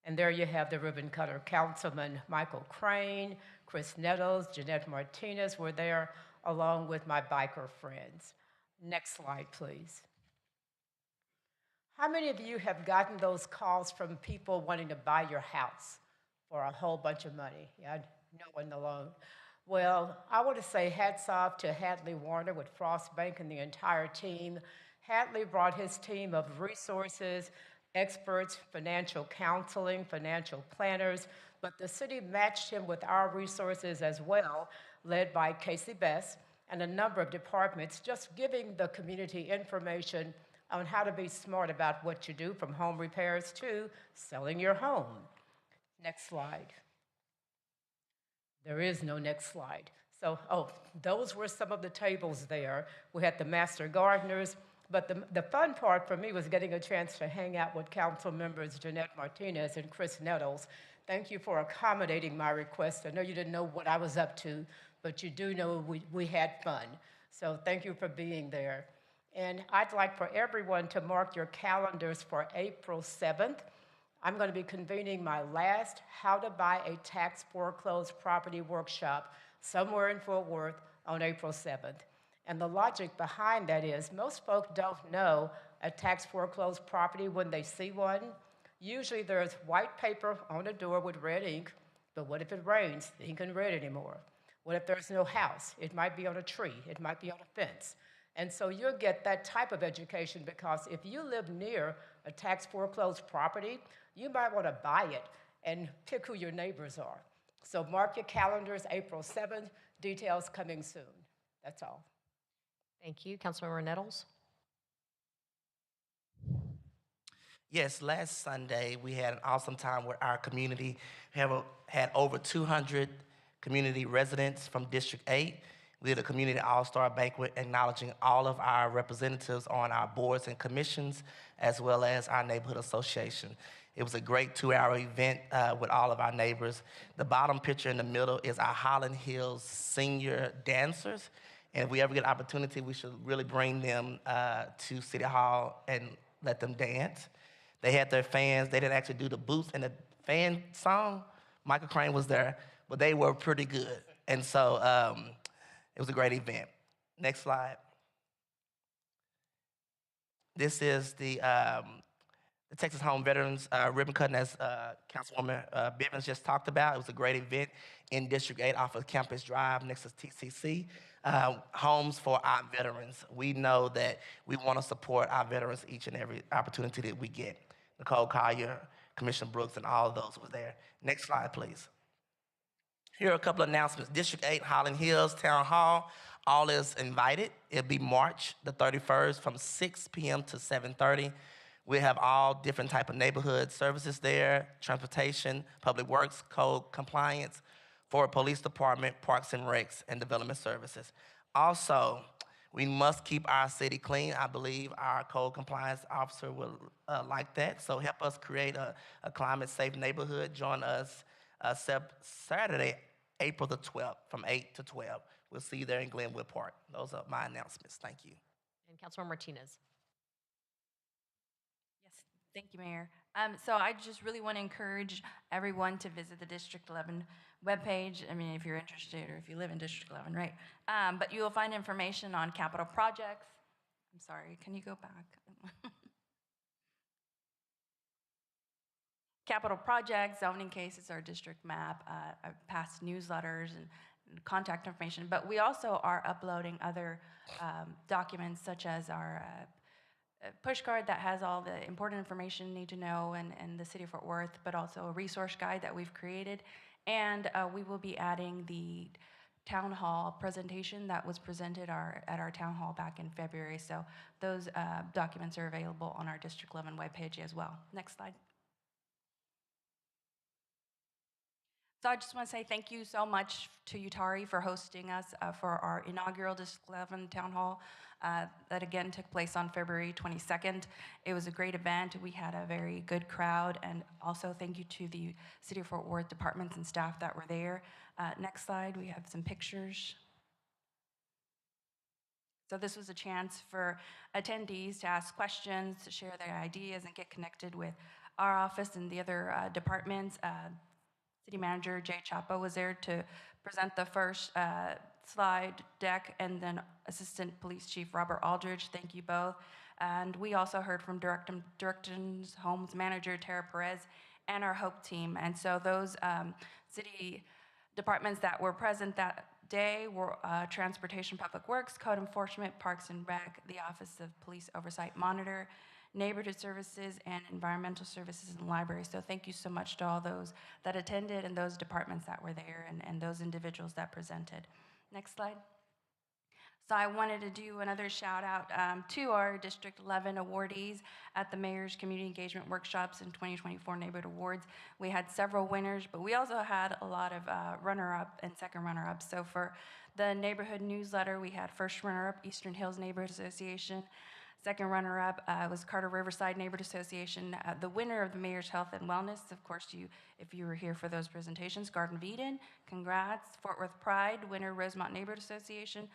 And there you have the ribbon cutter. Councilman Michael Crane, Chris Nettles, Jeanette Martinez were there, along with my biker friends. Next slide, please. How many of you have gotten those calls from people wanting to buy your house for a whole bunch of money? Yeah, no one alone. Well, I want to say hats off to Hadley Warner with Frost Bank and the entire team. Hadley brought his team of resources, experts, financial counseling, financial planners, but the city matched him with our resources as well, led by Casey Best and a number of departments, just giving the community information on how to be smart about what you do, from home repairs to selling your home. Next slide. There is no next slide. So, those were some of the tables there. We had the master gardeners, but the fun part for me was getting a chance to hang out with council members Jeanette Martinez and Chris Nettles. Thank you for accommodating my request. I know you didn't know what I was up to, but you do know we had fun. So thank you for being there. And I'd like for everyone to mark your calendars for April 7th. I'm going to be convening my last How to Buy a Tax Foreclosed Property workshop somewhere in Fort Worth on April 7th. And the logic behind that is most folks don't know a tax foreclosed property when they see one. Usually there's white paper on the door with red ink, but what if it rains? The ink isn't red anymore. What if there's no house? It might be on a tree. It might be on a fence. And so you'll get that type of education, because if you live near a tax foreclosed property, you might want to buy it and pick who your neighbors are. So mark your calendars, April 7th, details coming soon. That's all. Thank you. Councilmember Nettles. Yes, last Sunday we had an awesome time with our community. We had over 200 community residents from District 8. We did a community all-star banquet acknowledging all of our representatives on our boards and commissions, as well as our neighborhood association. It was a great 2-hour event with all of our neighbors. The bottom picture in the middle is our Highland Hills senior dancers. And if we ever get an opportunity, we should really bring them to City Hall and let them dance. They had their fans. They didn't actually do the booth and the fan song. Michael Crane was there, but they were pretty good. And so it was a great event. Next slide. This is the Texas Home Veterans ribbon cutting, as Councilwoman Bivens just talked about. It was a great event in District 8 off of Campus Drive next to TCC. Homes for our veterans. We know that we want to support our veterans each and every opportunity that we get. Nicole Collier, Commissioner Brooks, and all of those were there. Next slide, please. Here are a couple of announcements. District 8, Highland Hills Town Hall, all is invited. It'll be March the 31st from 6 p.m. to 7:30. We have all different type of neighborhood services there: transportation, public works, code compliance, Fort Police Department, Parks and Recs, and Development Services. Also, we must keep our city clean. I believe our code compliance officer will like that. So help us create a climate-safe neighborhood. Join us Saturday, April the 12th, from 8 to 12. We'll see you there in Glenwood Park. Those are my announcements. Thank you. And Councilmember Martinez. Yes, thank you, Mayor. So I just really want to encourage everyone to visit the District 11 webpage. I mean, if you're interested or if you live in District 11, right? But you will find information on capital projects. I'm sorry, can you go back? Capital projects, zoning cases, our district map, past newsletters and contact information. But we also are uploading other documents, such as our push card that has all the important information you need to know in the city of Fort Worth, but also a resource guide that we've created. And we will be adding the town hall presentation that was presented at our town hall back in February. So those documents are available on our District 11 webpage as well. Next slide. So I just want to say thank you so much to Utari for hosting us for our inaugural District 11 Town Hall that again took place on February 22nd. It was a great event. We had a very good crowd, and also thank you to the City of Fort Worth departments and staff that were there. Next slide, we have some pictures. So this was a chance for attendees to ask questions, to share their ideas, and get connected with our office and the other departments. City Manager Jay Chapa was there to present the first slide deck, and then Assistant Police Chief Robert Aldridge. Thank you both. And we also heard from Directions Homes Manager Tara Perez and our HOPE team. And so those city departments that were present that day were Transportation Public Works, Code Enforcement, Parks and Rec, the Office of Police Oversight Monitor, Neighborhood Services, and Environmental Services and Library. So thank you so much to all those that attended and those departments that were there and those individuals that presented. Next slide. So I wanted to do another shout out to our District 11 awardees at the Mayor's Community Engagement Workshops in 2024 Neighborhood Awards. We had several winners, but we also had a lot of runner-up and second runner-ups. So for the neighborhood newsletter, we had first runner-up Eastern Hills Neighborhood Association. Second runner-up was Carter Riverside Neighborhood Association. The winner of the Mayor's Health and Wellness, of course, if you were here for those presentations, Garden of Eden, congrats. Fort Worth Pride, winner Rosemont Neighborhood Association.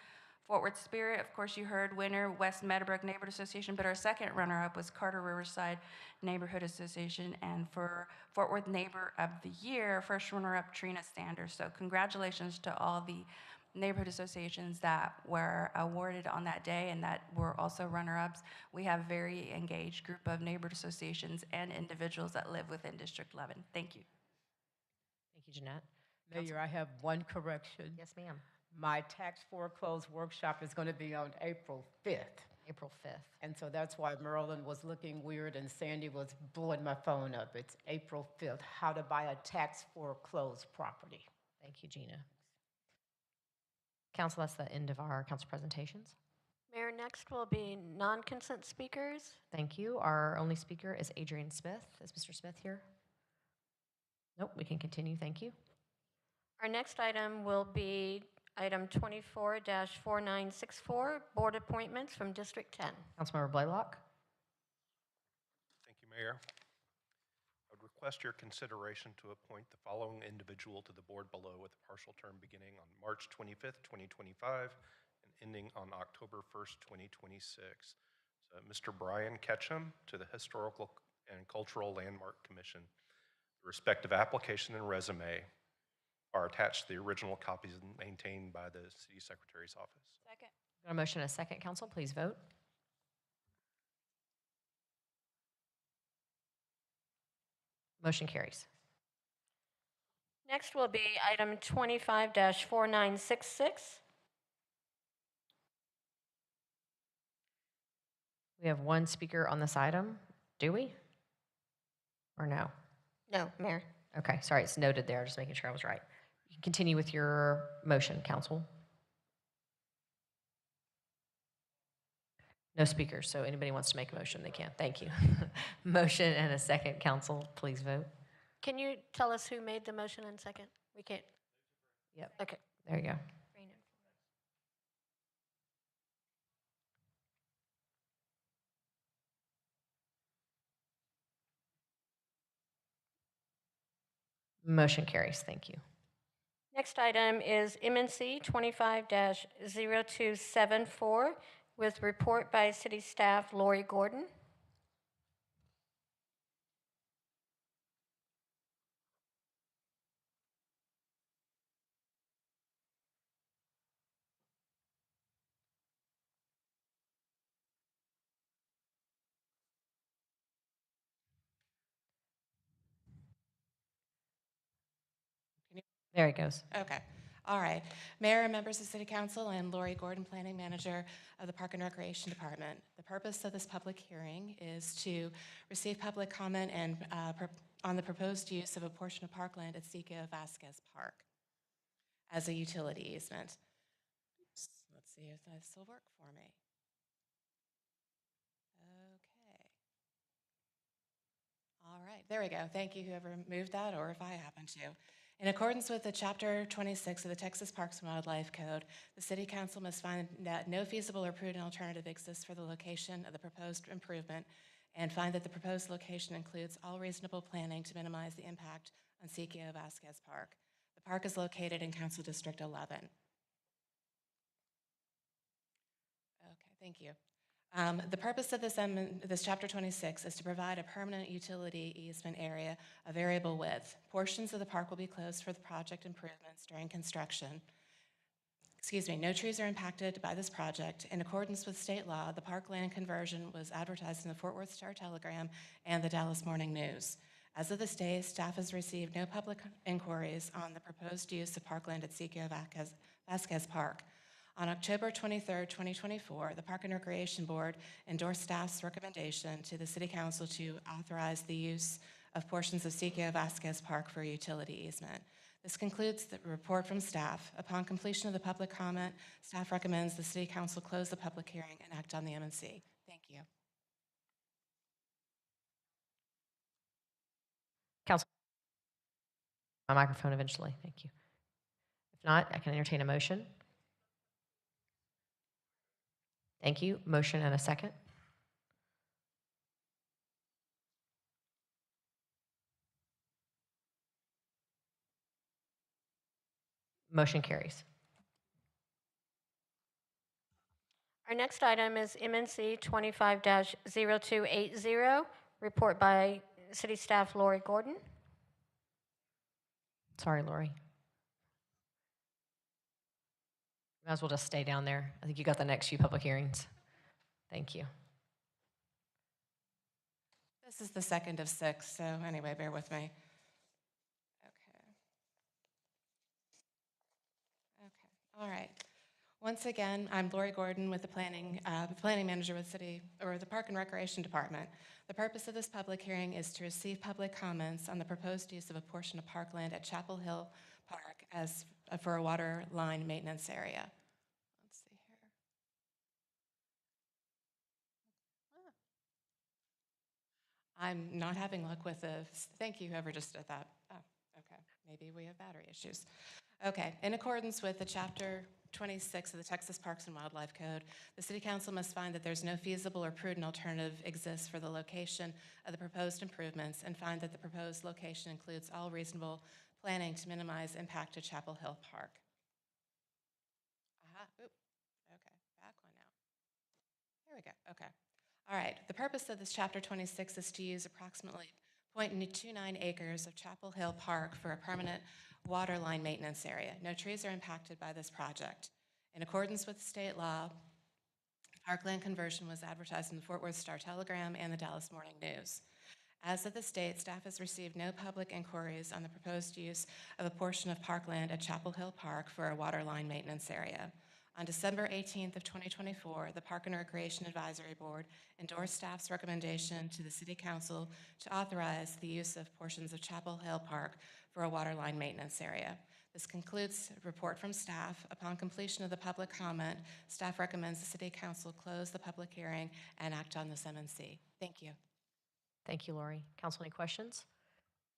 Fort Worth Spirit, of course, you heard winner West Meadowbrook Neighborhood Association, but our second runner-up was Carter Riverside Neighborhood Association. And for Fort Worth Neighbor of the Year, first runner-up Trina Sanders. So congratulations to all the neighborhood associations that were awarded on that day and that were also runner-ups. We have a very engaged group of neighborhood associations and individuals that live within District 11. Thank you. Thank you, Jeanette. Mayor, I have one correction. Yes, ma'am. My tax foreclosed workshop is going to be on April 5th. April 5th. And so that's why Marilyn was looking weird and Sandy was blowing my phone up. It's April 5th, how to buy a tax foreclosed property. Thank you, Gina. Council, that's the end of our council presentations. Mayor, next will be non-consent speakers. Thank you. Our only speaker is Adrian Smith. Is Mr. Smith here? Nope, we can continue. Thank you. Our next item will be item 24-4964, board appointments from District 10. Councilmember Blaylock. Thank you, Mayor. I would request your consideration to appoint the following individual to the board below with a partial term beginning on March 25th, 2025 and ending on October 1st, 2026. So, Mr. Brian Ketchum to the Historical and Cultural Landmark Commission. The respective application and resume are attached to the original copies maintained by the City Secretary's office. Second. Got a motion and a second, Council. Please vote. Motion carries. Next will be item 25-4966. We have one speaker on this item. Do we? Or no? No, Mayor. Okay, sorry, it's noted there, just making sure I was right. You can continue with your motion, Council. No speakers, so anybody wants to make a motion, they can. Thank you. Motion and a second, Council, please vote. Can you tell us who made the motion and second? We can't. Yep. Okay. There you go. Motion carries. Thank you. Next item is MNC 25-0274 with report by City Staff Lori Gordon. There it goes. Okay. All right. Mayor and members of City Council, and Lori Gordon, Planning Manager of the Park and Recreation Department. The purpose of this public hearing is to receive public comment and on the proposed use of a portion of parkland at Seco Vasquez Park as a utility easement. Oops. Let's see if this will work for me. Okay. All right. There we go. Thank you, whoever moved that, or if I happen to. In accordance with the Chapter 26 of the Texas Parks and Wildlife Code, the City Council must find that no feasible or prudent alternative exists for the location of the proposed improvement and find that the proposed location includes all reasonable planning to minimize the impact on Siquio Vasquez Park. The park is located in Council District 11. Okay, thank you. The purpose of this Chapter 26 is to provide a permanent utility easement area of variable width. Portions of the park will be closed for the project improvements during construction. No trees are impacted by this project. In accordance with state law, the parkland conversion was advertised in the Fort Worth Star-Telegram and the Dallas Morning News. As of this day, staff has received no public inquiries on the proposed use of parkland at Siquio Vasquez Park. On October 23, 2024, the Park and Recreation Board endorsed staff's recommendation to the City Council to authorize the use of portions of Siquio Vasquez Park for a utility easement. This concludes the report from staff. Upon completion of the public comment, staff recommends the City Council close the public hearing and act on the M&C. Thank you. Council, my microphone eventually. Thank you. If not, I can entertain a motion. Thank you. Motion and a second. Motion carries. Our next item is MNC 25-0280, report by City Staff Lori Gordon. Sorry, Lori. Might as well just stay down there. I think you got the next few public hearings. Thank you. This is the second of 6, so anyway, bear with me. Okay, all right. Once again, I'm Lori Gordon with the planning manager with the Park and Recreation Department. The purpose of this public hearing is to receive public comments on the proposed use of a portion of parkland at Chapel Hill Park for a water line maintenance area. Let's see here. I'm not having luck with this. Thank you, whoever just did that. Oh, okay. Maybe we have battery issues. Okay. In accordance with the Chapter 26 of the Texas Parks and Wildlife Code, the City Council must find that there's no feasible or prudent alternative exists for the location of the proposed improvements and find that the proposed location includes all reasonable planning to minimize impact to Chapel Hill Park. Okay, back one now. There we go, okay. All right, the purpose of this Chapter 26 is to use approximately 0.29 acres of Chapel Hill Park for a permanent water line maintenance area. No trees are impacted by this project. In accordance with state law, parkland conversion was advertised in the Fort Worth Star-Telegram and the Dallas Morning News. As of this date, staff has received no public inquiries on the proposed use of a portion of parkland at Chapel Hill Park for a water line maintenance area. On December 18th of 2024, the Park and Recreation Advisory Board endorsed staff's recommendation to the City Council to authorize the use of portions of Chapel Hill Park for a water line maintenance area. This concludes a report from staff. Upon completion of the public comment, staff recommends the City Council close the public hearing and act on this M&C. Thank you. Thank you, Lori. Council, any questions?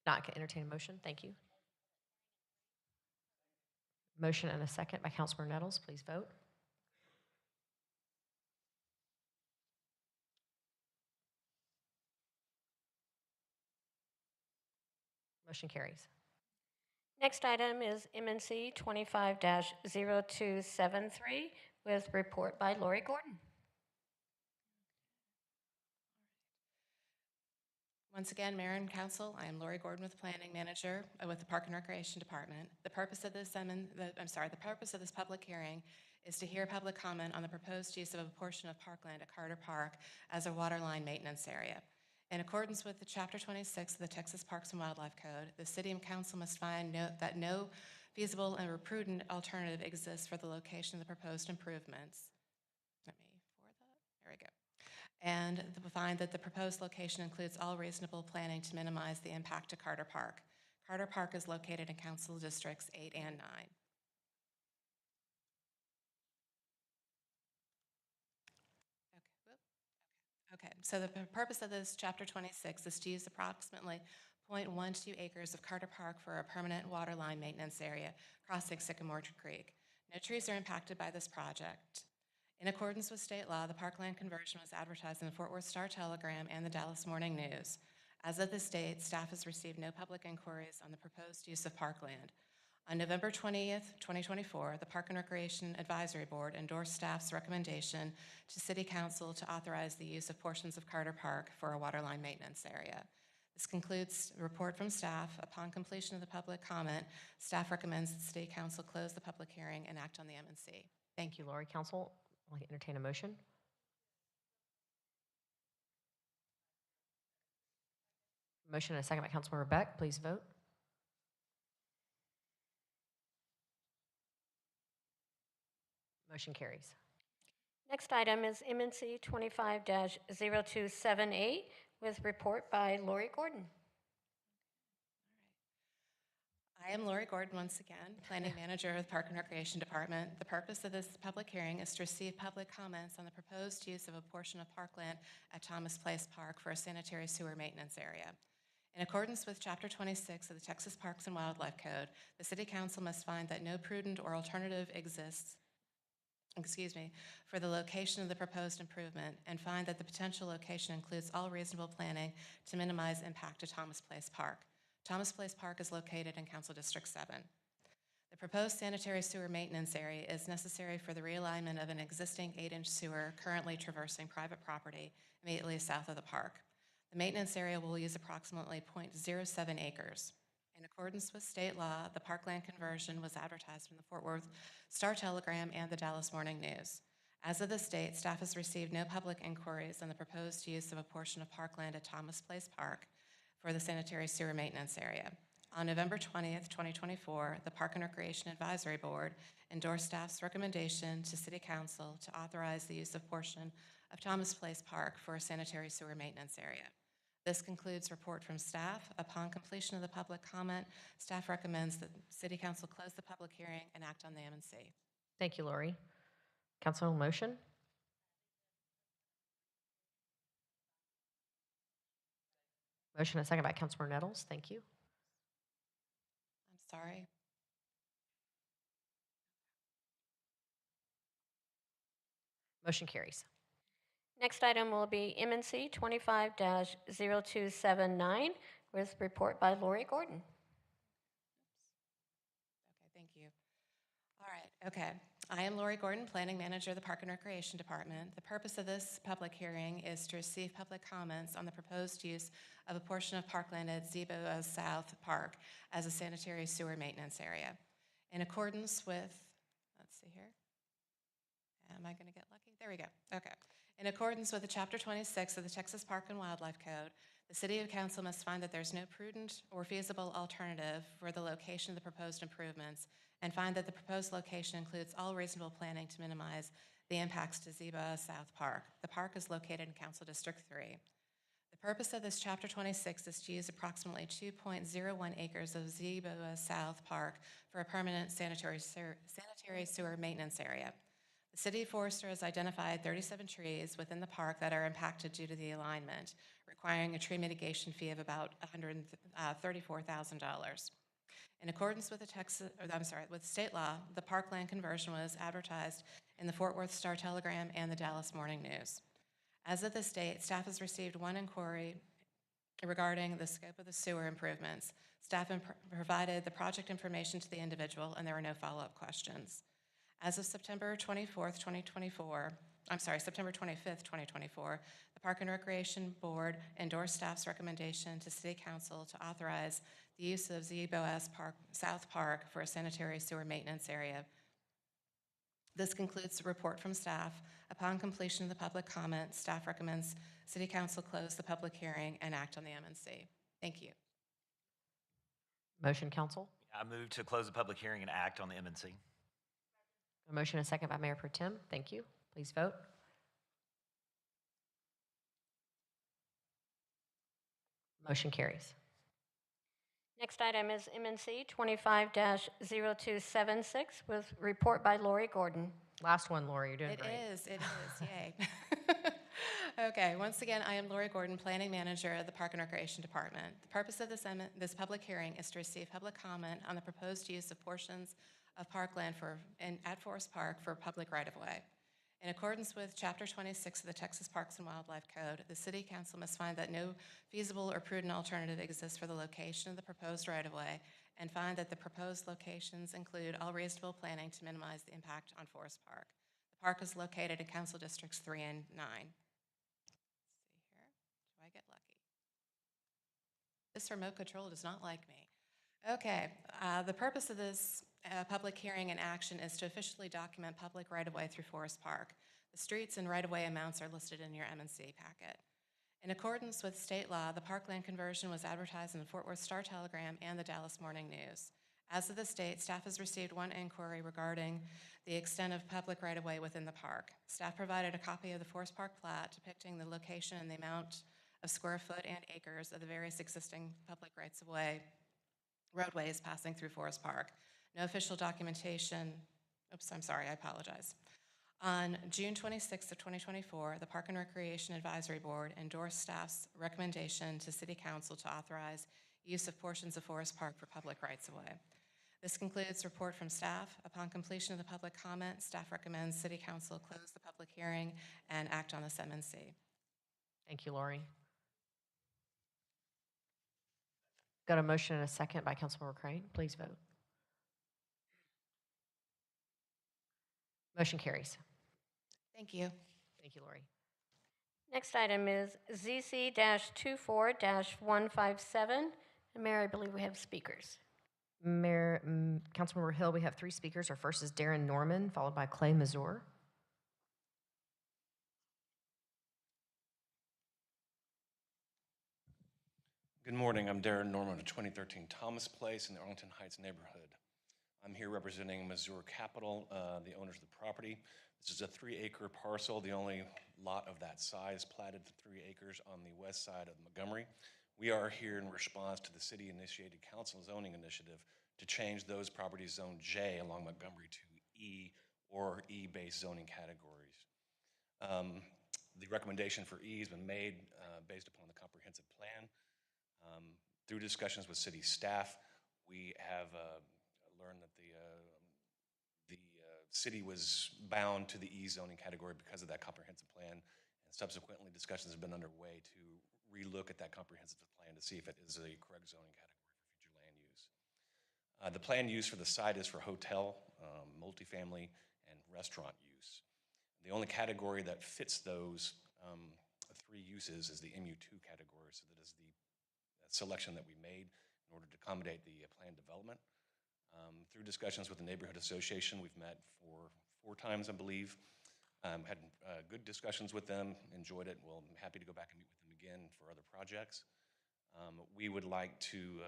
Not, can entertain a motion. Thank you. Motion and a second by Councilmember Nettles. Please vote. Motion carries. Next item is MNC 25-0273 with report by Lori Gordon. Once again, Mayor and Council, I am Lori Gordon, with Planning Manager with the Park and Recreation Department. The purpose of this public hearing is to hear public comment on the proposed use of a portion of parkland at Carter Park as a water line maintenance area. In accordance with the Chapter 26 of the Texas Parks and Wildlife Code, the City and Council must find that no feasible and prudent alternative exists for the location of the proposed improvements. There we go. And find that the proposed location includes all reasonable planning to minimize the impact to Carter Park. Carter Park is located in Council Districts 8 and 9. Okay, so the purpose of this Chapter 26 is to use approximately .12 acres of Carter Park for a permanent water line maintenance area crossing Sycamore Creek. No trees are impacted by this project. In accordance with state law, the parkland conversion was advertised in the Fort Worth Star-Telegram and the Dallas Morning News. As of this date, staff has received no public inquiries on the proposed use of parkland. On November 20th, 2024, the Park and Recreation Advisory Board endorsed staff's recommendation to City Council to authorize the use of portions of Carter Park for a waterline maintenance area. This concludes the report from staff. Upon completion of the public comment, staff recommends that City Council close the public hearing and act on the M&C. Thank you, Lori. Council, will entertain a motion? Motion and a second by Councilmember Beck. Please vote. Motion carries. Next item is MNC 25-0278 with report by Lori Gordon. I am Lori Gordon once again, Planning Manager of the Park and Recreation Department. The purpose of this public hearing is to receive public comments on the proposed use of a portion of parkland at Thomas Place Park for a sanitary sewer maintenance area. In accordance with Chapter 26 of the Texas Parks and Wildlife Code, the City Council must find that no prudent or alternative exists for the location of the proposed improvement and find that the potential location includes all reasonable planning to minimize impact to Thomas Place Park. Thomas Place Park is located in Council District 7. The proposed sanitary sewer maintenance area is necessary for the realignment of an existing 8-inch sewer currently traversing private property immediately south of the park. The maintenance area will use approximately 0.07 acres. In accordance with state law, the parkland conversion was advertised in the Fort Worth Star-Telegram and the Dallas Morning News. As of this date, staff has received no public inquiries on the proposed use of a portion of parkland at Thomas Place Park for the sanitary sewer maintenance area. On November 20th, 2024, the Park and Recreation Advisory Board endorsed staff's recommendation to City Council to authorize the use of portion of Thomas Place Park for a sanitary sewer maintenance area. This concludes report from staff. Upon completion of the public comment, staff recommends that City Council close the public hearing and act on the M&C. Thank you, Lori. Council motion? Motion and a second by Councilmember Nettles. Thank you. I'm sorry. Motion carries. Next item will be MNC 25-0279 with report by Lori Gordon. Okay, thank you. All right, okay. I am Lori Gordon, Planning Manager of the Park and Recreation Department. The purpose of this public hearing is to receive public comments on the proposed use of a portion of parkland at Zeboa South Park as a sanitary sewer maintenance area. In accordance with, let's see here. Am I going to get lucky? There we go. Okay. In accordance with the Chapter 26 of the Texas Park and Wildlife Code, the City Council must find that there's no prudent or feasible alternative for the location of the proposed improvements and find that the proposed location includes all reasonable planning to minimize the impacts to Zeboa South Park. The park is located in Council District 3. The purpose of this Chapter 26 is to use approximately 2.01 acres of Zeboa South Park for a permanent sanitary sewer maintenance area. The city forester has identified 37 trees within the park that are impacted due to the alignment, requiring a tree mitigation fee of about $134,000. In accordance with with state law, the parkland conversion was advertised in the Fort Worth Star-Telegram and the Dallas Morning News. As of this date, staff has received one inquiry regarding the scope of the sewer improvements. Staff provided the project information to the individual, and there were no follow-up questions. As of September 25th, 2024, the Park and Recreation Board endorsed staff's recommendation to City Council to authorize the use of Zeboa South Park for a sanitary sewer maintenance area. This concludes the report from staff. Upon completion of the public comment, staff recommends City Council close the public hearing and act on the M&C. Thank you. Motion, Council? I move to close the public hearing and act on the M&C. A motion and a second by Mayor Pro Tem. Thank you. Please vote. Motion carries. Next item is MNC 25-0276 with report by Lori Gordon. Last one, Lori. You're doing great. It is. Yay. Okay, once again, I am Lori Gordon, Planning Manager of the Park and Recreation Department. The purpose of this public hearing is to receive public comment on the proposed use of portions of parkland at Forest Park for public right-of-way. In accordance with Chapter 26 of the Texas Parks and Wildlife Code, the City Council must find that no feasible or prudent alternative exists for the location of the proposed right-of-way and find that the proposed locations include all reasonable planning to minimize the impact on Forest Park. The park is located in Council Districts 3 and 9. Do I get lucky? This remote control does not like me. Okay, the purpose of this public hearing and action is to officially document public right-of-way through Forest Park. The streets and right-of-way amounts are listed in your M&C packet. In accordance with state law, the parkland conversion was advertised in the Fort Worth Star-Telegram and the Dallas Morning News. As of this date, staff has received one inquiry regarding the extent of public right-of-way within the park. Staff provided a copy of the Forest Park plat depicting the location and the amount of square foot and acres of the various existing public rights-of-way roadways passing through Forest Park. No official documentation, oops, I'm sorry, I apologize. On June 26th of 2024, the Park and Recreation Advisory Board endorsed staff's recommendation to City Council to authorize use of portions of Forest Park for public rights-of-way. This concludes the report from staff. Upon completion of the public comment, staff recommends City Council close the public hearing and act on this M&C. Thank you, Lori. Got a motion and a second by Councilmember Crane. Please vote. Motion carries. Thank you. Thank you, Lori. Next item is ZC-24-157. And Mayor, I believe we have speakers. Mayor, Councilmember Hill, we have 3 speakers. Our first is Darren Norman, followed by Clay Mazur. Good morning. I'm Darren Norman of 2013 Thomas Place in the Arlington Heights neighborhood. I'm here representing Mazur Capital, the owners of the property. This is a 3-acre parcel, the only lot of that size platted for 3 acres on the west side of Montgomery. We are here in response to the city-initiated council zoning initiative to change those properties zone J along Montgomery to E or E-based zoning categories. The recommendation for E has been made based upon the comprehensive plan. Through discussions with city staff, we have learned that the city was bound to the E zoning category because of that comprehensive plan, and subsequently discussions have been underway to relook at that comprehensive plan to see if it is a correct zoning category for future land use. The planned use for the site is for hotel, multifamily, and restaurant use. The only category that fits those 3 uses is the MU2 category, so that is the selection that we made in order to accommodate the planned development. Through discussions with the neighborhood association, we've met for 4 times, I believe. Had good discussions with them, enjoyed it. Well, I'm happy to go back and meet with them again for other projects. We would like to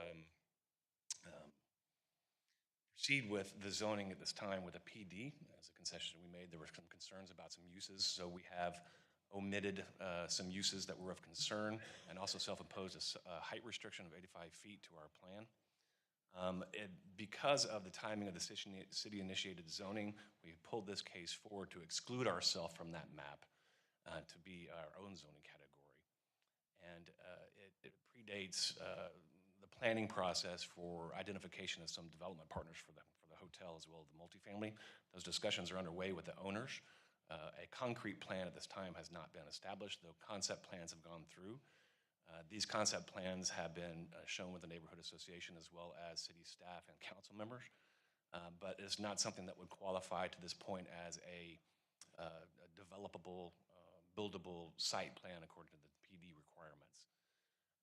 proceed with the zoning at this time with a PD as a concession we made. There were some concerns about some uses, so we have omitted some uses that were of concern and also self-imposed a height restriction of 85 feet to our plan. Because of the timing of the city-initiated zoning, we pulled this case forward to exclude ourselves from that map to be our own zoning category. And it predates the planning process for identification of some development partners for the hotel as well as the multifamily. Those discussions are underway with the owners. A concrete plan at this time has not been established, though concept plans have gone through. These concept plans have been shown with the neighborhood association as well as city staff and council members, but it's not something that would qualify to this point as a developable, buildable site plan according to the PD requirements.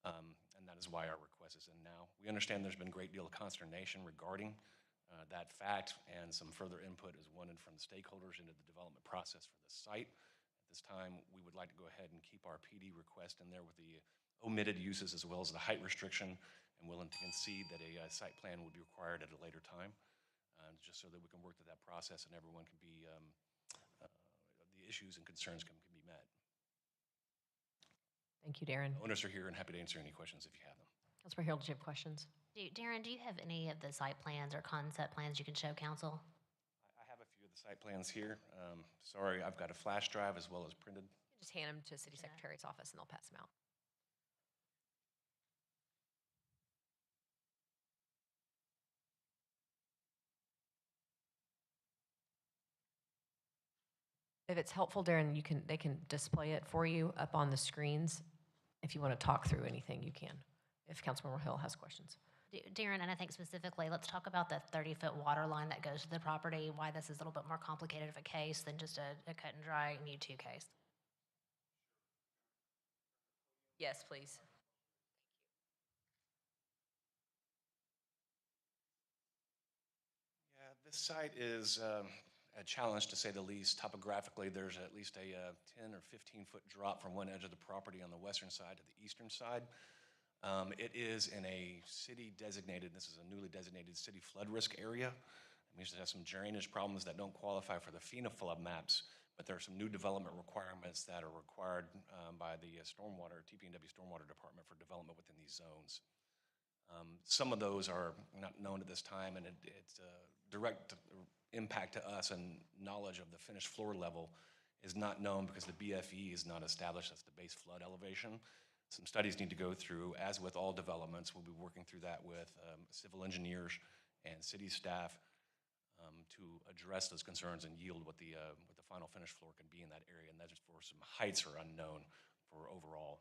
And that is why our request is in now. We understand there's been a great deal of consternation regarding that fact, and some further input is wanted from the stakeholders into the development process for this site. At this time, we would like to go ahead and keep our PD request in there with the omitted uses as well as the height restriction, and willing to concede that a site plan would be required at a later time, just so that we can work through that process and everyone can be, the issues and concerns can be met. Thank you, Darren. Owners are here and happy to answer any questions if you have them. Councilmember Hill, did you have questions? Darren, do you have any of the site plans or concept plans you can show council? I have a few of the site plans here. Sorry, I've got a flash drive as well as printed. Just hand them to City Secretariat's office and they'll pass them out. If it's helpful, Darren, they can display it for you up on the screens. If you want to talk through anything, you can, if Councilmember Hill has questions. Darren, and I think specifically, let's talk about the 30-foot water line that goes to the property, why this is a little bit more complicated of a case than just a cut and dry U2 case. Yes, please. Yeah, this site is a challenge to say the least. Topographically, there's at least a 10 or 15-foot drop from one edge of the property on the western side to the eastern side. It is in a city designated, this is a newly designated city flood risk area. It means it has some drainage problems that don't qualify for the FEMA flood maps, but there are some new development requirements that are required by the TPNW Stormwater Department for development within these zones. Some of those are not known at this time, and it's a direct impact to us, and knowledge of the finished floor level is not known because the BFE is not established as the base flood elevation. Some studies need to go through. As with all developments, we'll be working through that with civil engineers and city staff to address those concerns and yield what the final finished floor can be in that area, and that's just for some heights are unknown for overall.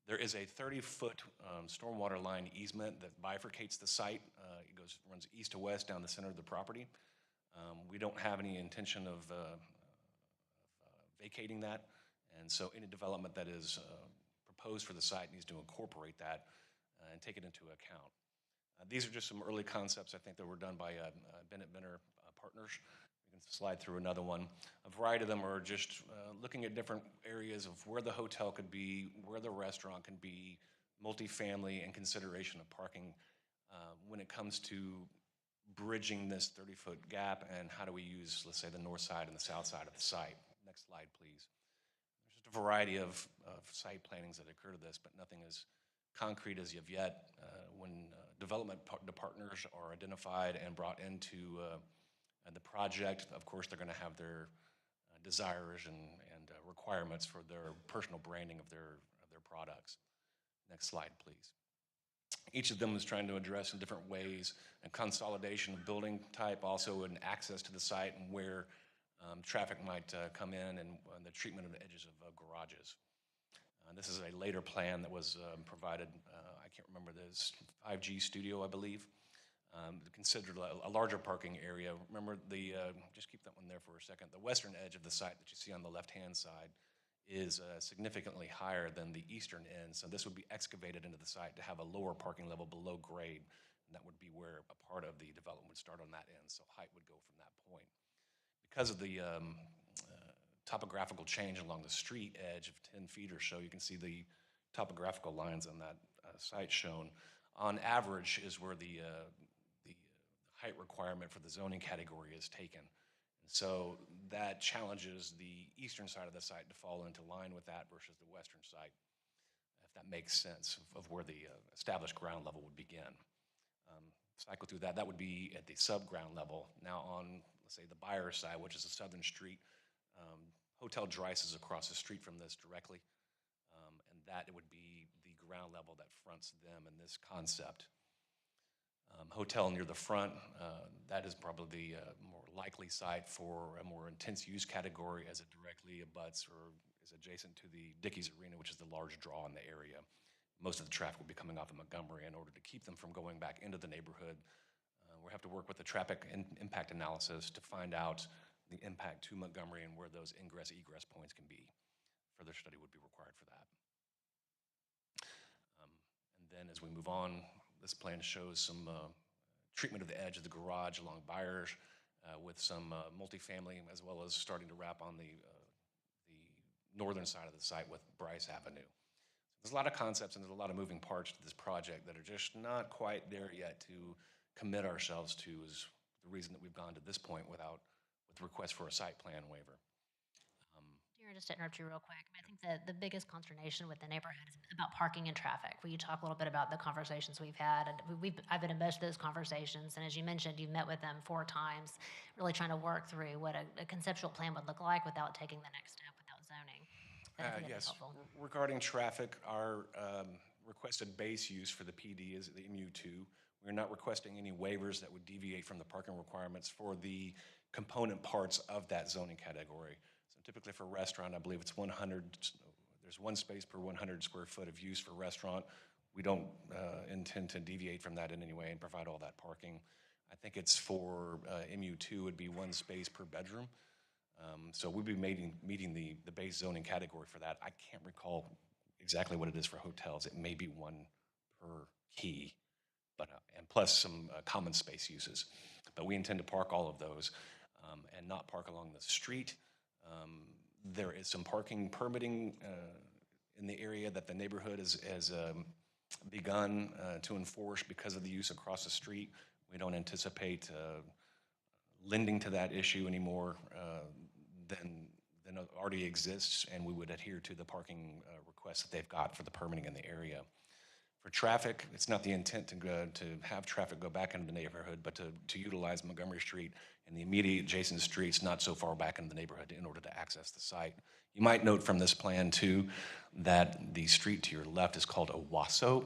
There is a 30-foot stormwater line easement that bifurcates the site. It runs east to west down the center of the property. We don't have any intention of vacating that, and so any development that is proposed for the site needs to incorporate that and take it into account. These are just some early concepts, I think, that were done by Bennett Benner Partners. We can slide through another one. A variety of them are just looking at different areas of where the hotel could be, where the restaurant can be, multifamily, and consideration of parking when it comes to bridging this 30-foot gap, and how do we use, let's say, the north side and the south side of the site. Next slide, please. There's just a variety of site plannings that occur to this, but nothing is concrete as of yet. When development partners are identified and brought into the project, of course, they're going to have their desires and requirements for their personal branding of their products. Next slide, please. Each of them is trying to address in different ways, and consolidation of building type, also in access to the site and where traffic might come in, and the treatment of the edges of garages. This is a later plan that was provided, I can't remember this, 5G Studio, I believe. Considered a larger parking area. Remember just keep that one there for a second. The western edge of the site that you see on the left-hand side is significantly higher than the eastern end, so this would be excavated into the site to have a lower parking level below grade, and that would be where a part of the development would start on that end, so height would go from that point. Because of the topographical change along the street edge of 10 feet or so, you can see the topographical lines on that site shown. On average is where the height requirement for the zoning category is taken. And so that challenges the eastern side of the site to fall into line with that versus the western site, if that makes sense, of where the established ground level would begin. Cycle through that, that would be at the sub-ground level. Now on, let's say, the buyer side, which is the southern street, Hotel Dryce is across the street from this directly, and that would be the ground level that fronts them in this concept. Hotel near the front, that is probably the more likely site for a more intense use category, as it directly abuts or is adjacent to the Dickies Arena, which is the large draw in the area. Most of the traffic will be coming off of Montgomery. In order to keep them from going back into the neighborhood, we'll have to work with the traffic impact analysis to find out the impact to Montgomery and where those ingress-egress points can be. Further study would be required for that. And then as we move on, this plan shows some treatment of the edge of the garage along Byers with some multifamily, as well as starting to wrap on the northern side of the site with Bryce Avenue. There's a lot of concepts and there's a lot of moving parts to this project that are just not quite there yet to commit ourselves to, is the reason that we've gone to this point with the request for a site plan waiver. Darren, just to interrupt you real quick, I think the biggest consternation with the neighborhood is about parking and traffic. Will you talk a little bit about the conversations we've had? And I've been in most of those conversations, and as you mentioned, you've met with them 4 times, really trying to work through what a conceptual plan would look like without taking the next step, without zoning. I think that'd be Yes, helpful. regarding traffic, our requested base use for the PD is the MU2. We're not requesting any waivers that would deviate from the parking requirements for the component parts of that zoning category. So typically for restaurant, I believe it's 100, there's one space per 100 square foot of use for restaurant. We don't intend to deviate from that in any way and provide all that parking. I think it's for MU2 would be one space per bedroom. So we'd be meeting the base zoning category for that. I can't recall exactly what it is for hotels. It may be one per key, but and plus some common space uses. But we intend to park all of those and not park along the street. There is some parking permitting in the area that the neighborhood has begun to enforce because of the use across the street. We don't anticipate lending to that issue anymore than already exists, and we would adhere to the parking requests that they've got for the permitting in the area. For traffic, it's not the intent to have traffic go back into the neighborhood, but to utilize Montgomery Street and the immediate adjacent streets not so far back into the neighborhood in order to access the site. You might note from this plan too that the street to your left is called Owasso,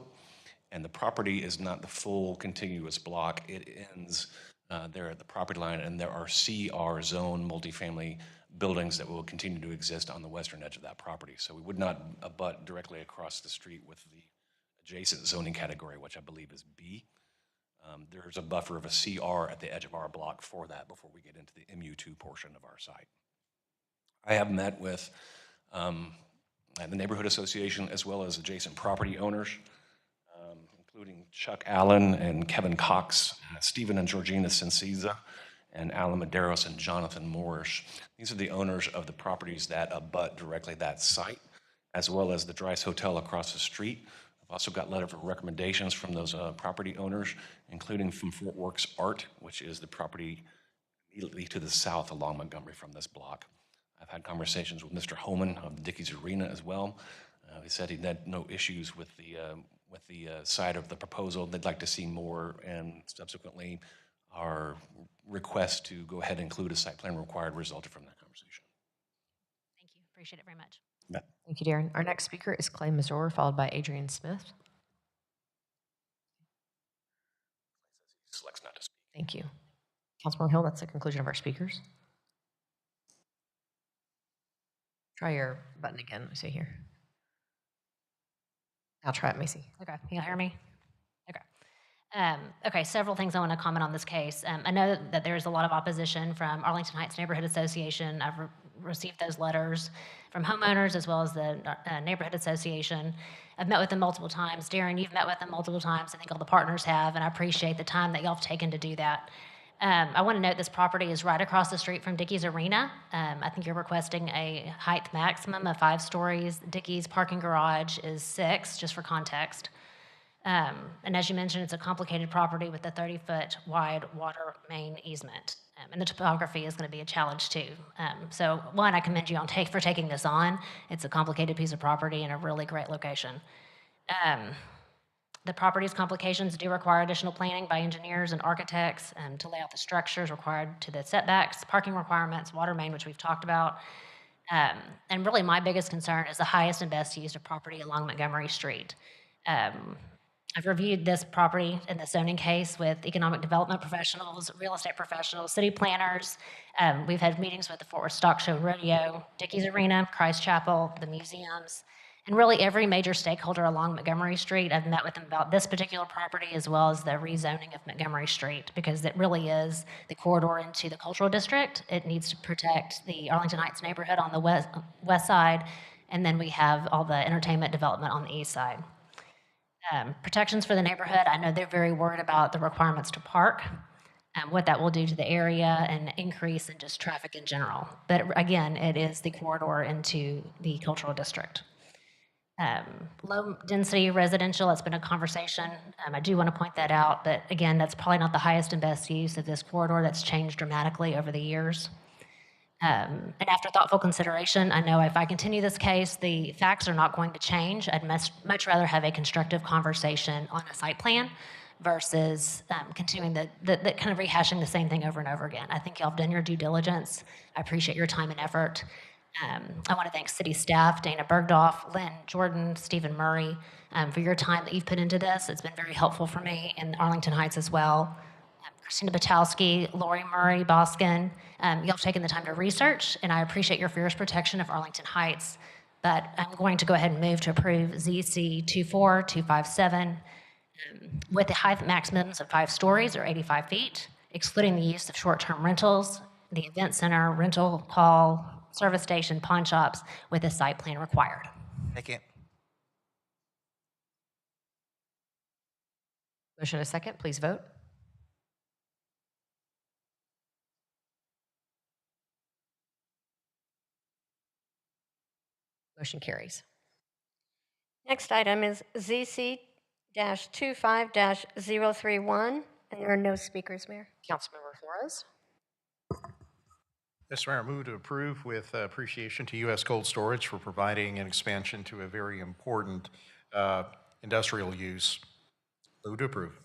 and the property is not the full contiguous block. It ends there at the property line, and there are CR zone multifamily buildings that will continue to exist on the western edge of that property. So we would not abut directly across the street with the adjacent zoning category, which I believe is B. There's a buffer of a CR at the edge of our block for that before we get into the MU2 portion of our site. I have met with the neighborhood association as well as adjacent property owners, including Chuck Allen and Kevin Cox, Stephen and Georgina Senciza, and Alan Medeiros and Jonathan Morris. These are the owners of the properties that abut directly that site, as well as the Dryce Hotel across the street. I've also got letters of recommendations from those property owners, including from Fort Works Art, which is the property immediately to the south along Montgomery from this block. I've had conversations with Mr. Holman of the Dickies Arena as well. He said he had no issues with the side of the proposal. They'd like to see more, and subsequently our request to go ahead and include a site plan required resulted from that conversation. Thank you. Appreciate it very much. Thank you, Darren. Our next speaker is Clay Mazur, followed by Adrian Smith. Selects not to speak. Thank you. Councilmember Hill, that's the conclusion of our speakers. Try your button again, I see here. I'll try it, Macy. Okay, can you hear me? Okay. Okay, several things I want to comment on this case. I know that there's a lot of opposition from Arlington Heights Neighborhood Association. I've received those letters from homeowners as well as the Neighborhood Association. I've met with them multiple times. Darren, you've met with them multiple times. I think all the partners have, and I appreciate the time that y'all have taken to do that. I want to note this property is right across the street from Dickies Arena. I think you're requesting a height maximum of 5 stories. Dickies parking garage is 6, just for context. And as you mentioned, it's a complicated property with a 30-foot wide water main easement. And the topography is going to be a challenge too. So one, I commend you for taking this on. It's a complicated piece of property in a really great location. The property's complications do require additional planning by engineers and architects to lay out the structures required to the setbacks, parking requirements, water main, which we've talked about. And really my biggest concern is the highest and best use of property along Montgomery Street. I've reviewed this property in the zoning case with economic development professionals, real estate professionals, city planners. We've had meetings with the Fort Worth Stock Show and Rodeo, Dickies Arena, Christ Chapel, the museums, and really every major stakeholder along Montgomery Street. I've met with them about this particular property as well as the rezoning of Montgomery Street because it really is the corridor into the cultural district. It needs to protect the Arlington Heights neighborhood on the west side, and then we have all the entertainment development on the east side. Protections for the neighborhood, I know they're very worried about the requirements to park, what that will do to the area and increase in just traffic in general. But again, it is the corridor into the cultural district. Low density residential, it's been a conversation. I do want to point that out, but again, that's probably not the highest and best use of this corridor. That's changed dramatically over the years. And after thoughtful consideration, I know if I continue this case, the facts are not going to change. I'd much rather have a constructive conversation on a site plan versus continuing the kind of rehashing the same thing over and over again. I think y'all have done your due diligence. I appreciate your time and effort. I want to thank city staff, Dana Bergdorf, Lynn Jordan, Stephen Murray, for your time that you've put into this. It's been very helpful for me in Arlington Heights as well. Christina Batowski, Lori Murray, Boskin, y'all have taken the time to research, and I appreciate your fierce protection of Arlington Heights. But I'm going to go ahead and move to approve ZC 24257 with the height maximums of 5 stories or 85 feet, excluding the use of short-term rentals, the event center, rental hall, service station, pawn shops, with a site plan required. Second. Motion and a second, please vote. Motion carries. Next item is ZC-25-031, and there are no speakers, Mayor. Councilmember Flores. Mr. Mayor, I move to approve with appreciation to U.S. Cold Storage for providing an expansion to a very important industrial use. Move to approve.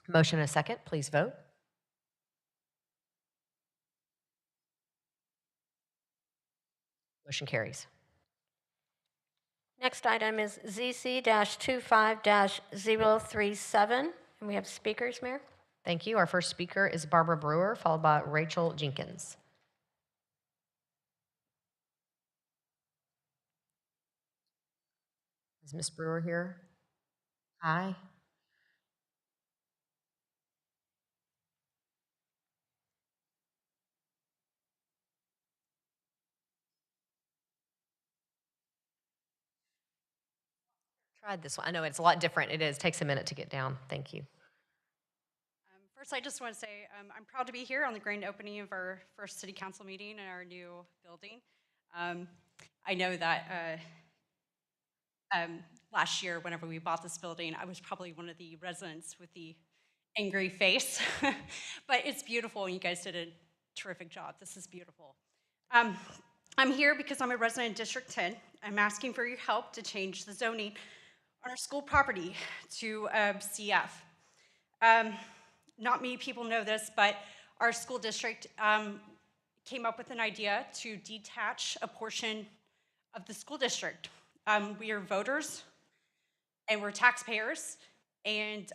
Motion and a second, please vote. Motion carries. Next item is ZC-25-037, and we have speakers, Mayor. Thank you. Our first speaker is Barbara Brewer, followed by Rachel Jenkins. Is Ms. Brewer here? Hi. Tried this one. I know it's a lot different. It is. Takes a minute to get down. Thank you. First, I just want to say I'm proud to be here on the grand opening of our first city council meeting in our new building. I know that last year, whenever we bought this building, I was probably one of the residents with the angry face, but it's beautiful and you guys did a terrific job. This is beautiful. I'm here because I'm a resident in District 10. I'm asking for your help to change the zoning on our school property to CF. Not many people know this, but our school district came up with an idea to detach a portion of the school district. We are voters and we're taxpayers, and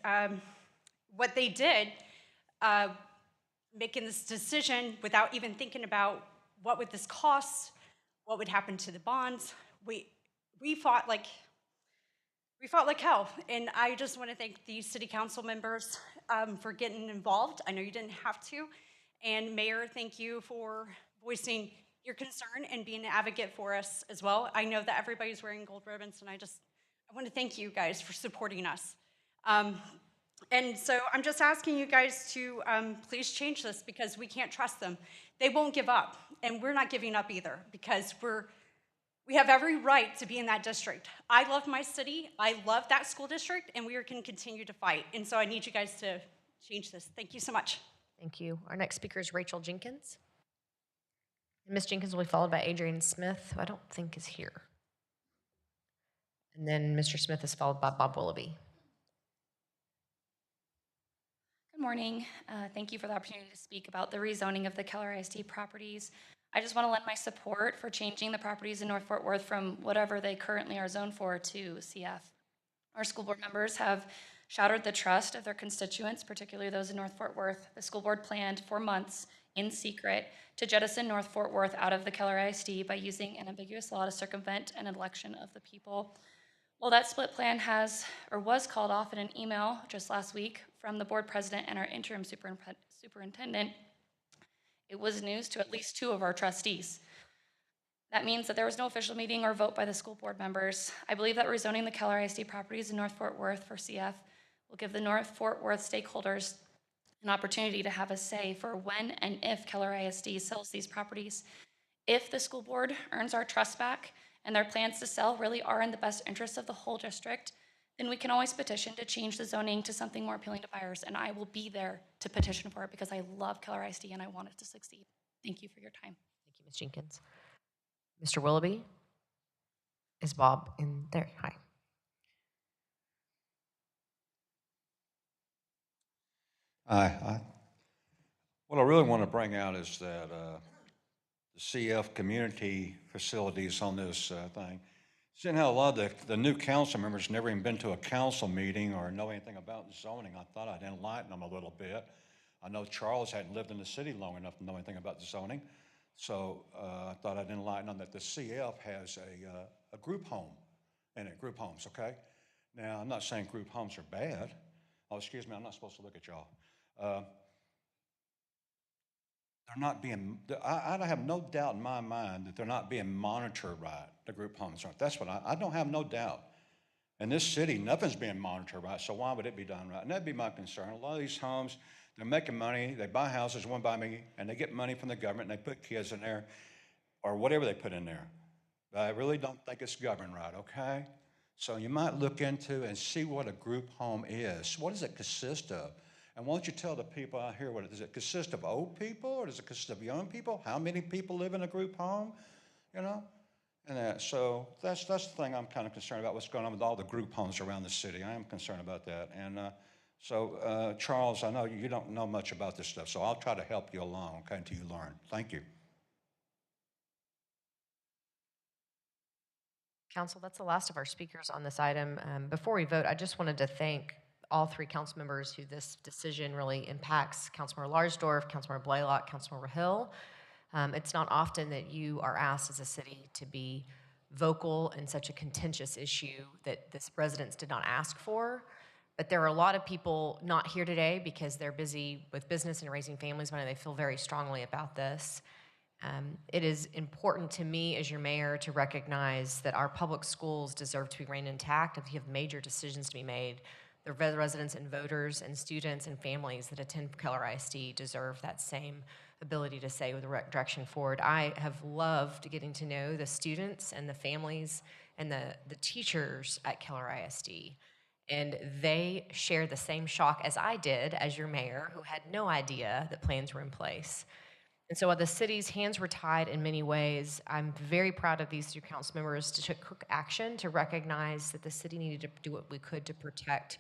what they did, making this decision without even thinking about what would this cost, what would happen to the bonds, we fought like hell, and I just want to thank the city council members for getting involved. I know you didn't have to, and Mayor, thank you for voicing your concern and being an advocate for us as well. I know that everybody's wearing gold ribbons, and I want to thank you guys for supporting us. And so I'm just asking you guys to please change this, because we can't trust them. They won't give up, and we're not giving up either, because we have every right to be in that district. I love my city, I love that school district, and we are going to continue to fight. And so I need you guys to change this. Thank you so much. Thank you. Our next speaker is Rachel Jenkins. Ms. Jenkins will be followed by Adrian Smith, who I don't think is here. And then Mr. Smith is followed by Bob Willoughby. Good morning. Thank you for the opportunity to speak about the rezoning of the Keller ISD properties. I just want to lend my support for changing the properties in North Fort Worth from whatever they currently are zoned for to CF. Our school board members have shattered the trust of their constituents, particularly those in North Fort Worth. The school board planned for months in secret to jettison North Fort Worth out of the Keller ISD by using an ambiguous law to circumvent an election of the people. Well, that split plan was called off in an email just last week from the board president and our interim superintendent. It was news to at least 2 of our trustees. That means that there was no official meeting or vote by the school board members. I believe that rezoning the Keller ISD properties in North Fort Worth for CF will give the North Fort Worth stakeholders an opportunity to have a say for when and if Keller ISD sells these properties. If the school board earns our trust back and their plans to sell really are in the best interest of the whole district, then we can always petition to change the zoning to something more appealing to buyers, and I will be there to petition for it because I love Keller ISD and I want it to succeed. Thank you for your time. Thank you, Ms. Jenkins. Mr. Willoughby? Is Bob in there? Hi. Hi. What I really want to bring out is that the CF community facilities on this thing. Seeing how a lot of the new council members never even been to a council meeting or know anything about zoning, I thought I'd enlighten them a little bit. I know Charles hadn't lived in the city long enough to know anything about the zoning, so I thought I'd enlighten them that the CF has a group home in it, group homes, okay? Now, I'm not saying group homes are bad. Oh, excuse me, I'm not supposed to look at y'all. They're not being, I have no doubt in my mind that they're not being monitored right, the group homes aren't. That's what I don't have no doubt. In this city, nothing's being monitored right, so why would it be done right? And that'd be my concern. A lot of these homes, they're making money, they buy houses one by me, and they get money from the government, and they put kids in there, or whatever they put in there. But I really don't think it's governed right, okay? So you might look into and see what a group home is. What does it consist of? And why don't you tell the people out here does it consist of old people or does it consist of young people? How many people live in a group home? You know? And so that's the thing I'm kind of concerned about, what's going on with all the group homes around the city. I am concerned about that. And so Charles, I know you don't know much about this stuff, so I'll try to help you along, okay, until you learn. Thank you. Council, that's the last of our speakers on this item. Before we vote, I just wanted to thank all three council members who this decision really impacts: Councilmember Larsdorf, Councilmember Blaylock, Councilmember Hill. It's not often that you are asked as a city to be vocal in such a contentious issue that the residents did not ask for. But there are a lot of people not here today because they're busy with business and raising families, and they feel very strongly about this. It is important to me as your mayor to recognize that our public schools deserve to remain intact. If you have major decisions to be made, the residents and voters and students and families that attend Keller ISD deserve that same ability to say with the direction forward. I have loved getting to know the students and the families and the teachers at Keller ISD. And they share the same shock as I did as your mayor, who had no idea that plans were in place. And so while the city's hands were tied in many ways, I'm very proud of these three council members to take quick action to recognize that the city needed to do what we could to protect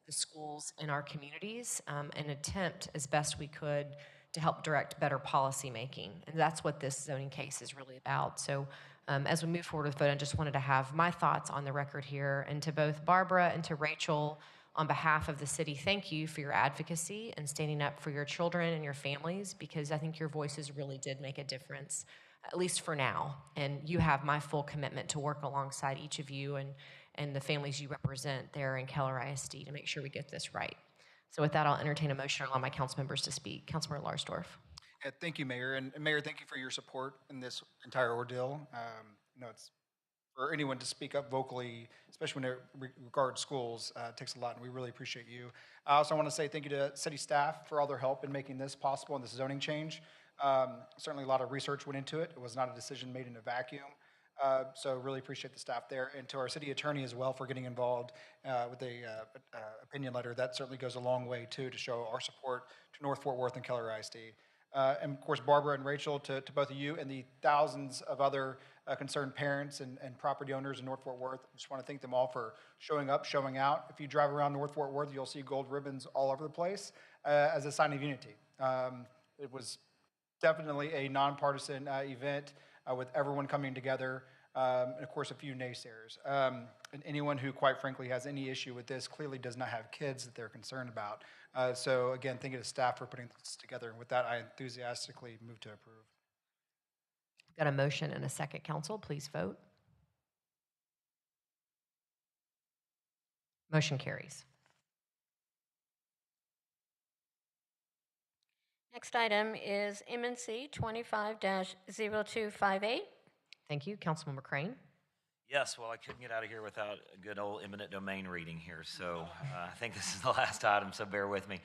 the schools in our communities and attempt as best we could to help direct better policy making. And that's what this zoning case is really about. So as we move forward with vote, I just wanted to have my thoughts on the record here. And to both Barbara and to Rachel, on behalf of the city, thank you for your advocacy and standing up for your children and your families, because I think your voices really did make a difference, at least for now. And you have my full commitment to work alongside each of you and the families you represent there in Keller ISD to make sure we get this right. So with that, I'll entertain a motion and allow my council members to speak. Councilmember Larsdorf. Yeah, thank you, Mayor. And Mayor, thank you for your support in this entire ordeal. It's for anyone to speak up vocally, especially when it regards schools, takes a lot, and we really appreciate you. I also want to say thank you to city staff for all their help in making this possible and this zoning change. Certainly a lot of research went into it. It was not a decision made in a vacuum. So really appreciate the staff there, and to our city attorney as well for getting involved with the opinion letter. That certainly goes a long way too to show our support to North Fort Worth and Keller ISD. And of course, Barbara and Rachel, to both of you and the thousands of other concerned parents and property owners in North Fort Worth. I just want to thank them all for showing up, showing out. If you drive around North Fort Worth, you'll see gold ribbons all over the place as a sign of unity. It was definitely a nonpartisan event with everyone coming together, and of course a few naysayers. And anyone who quite frankly has any issue with this clearly does not have kids that they're concerned about. So again, thank you to staff for putting this together. And with that, I enthusiastically move to approve. Got a motion and a second, council. Please vote. Motion carries. Next item is MNC 25-0258. Thank you. Councilmember Crane. Yes, well, I couldn't get out of here without a good old eminent domain reading here, so I think this is the last item, so bear with me.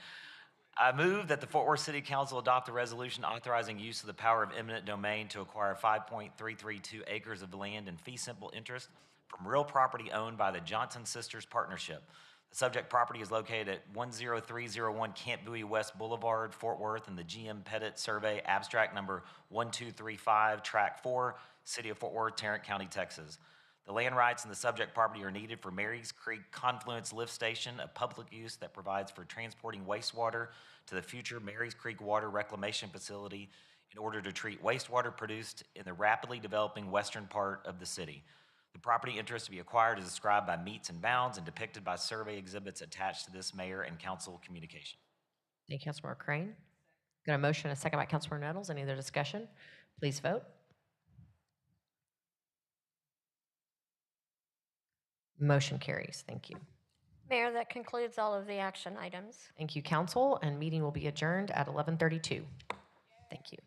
I move that the Fort Worth City Council adopt a resolution authorizing use of the power of eminent domain to acquire 5.332 acres of land in fee simple interest from real property owned by the Johnson Sisters Partnership. The subject property is located at 10301 Camp Bowie West Boulevard, Fort Worth, in the GM Pettit Survey, abstract number 1235, track 4, City of Fort Worth, Tarrant County, Texas. The land rights in the subject property are needed for Marys Creek Confluence Lift Station, a public use that provides for transporting wastewater to the future Marys Creek Water Reclamation Facility in order to treat wastewater produced in the rapidly developing western part of the city. The property interest to be acquired is described by meets and bounds and depicted by survey exhibits attached to this mayor and council communication. Thank you, Councilmember Crane. Got a motion and a second by Councilmember Nettles. Any other discussion? Please vote. Motion carries. Thank you. Mayor, that concludes all of the action items. Thank you, council, and meeting will be adjourned at 11:32. Thank you.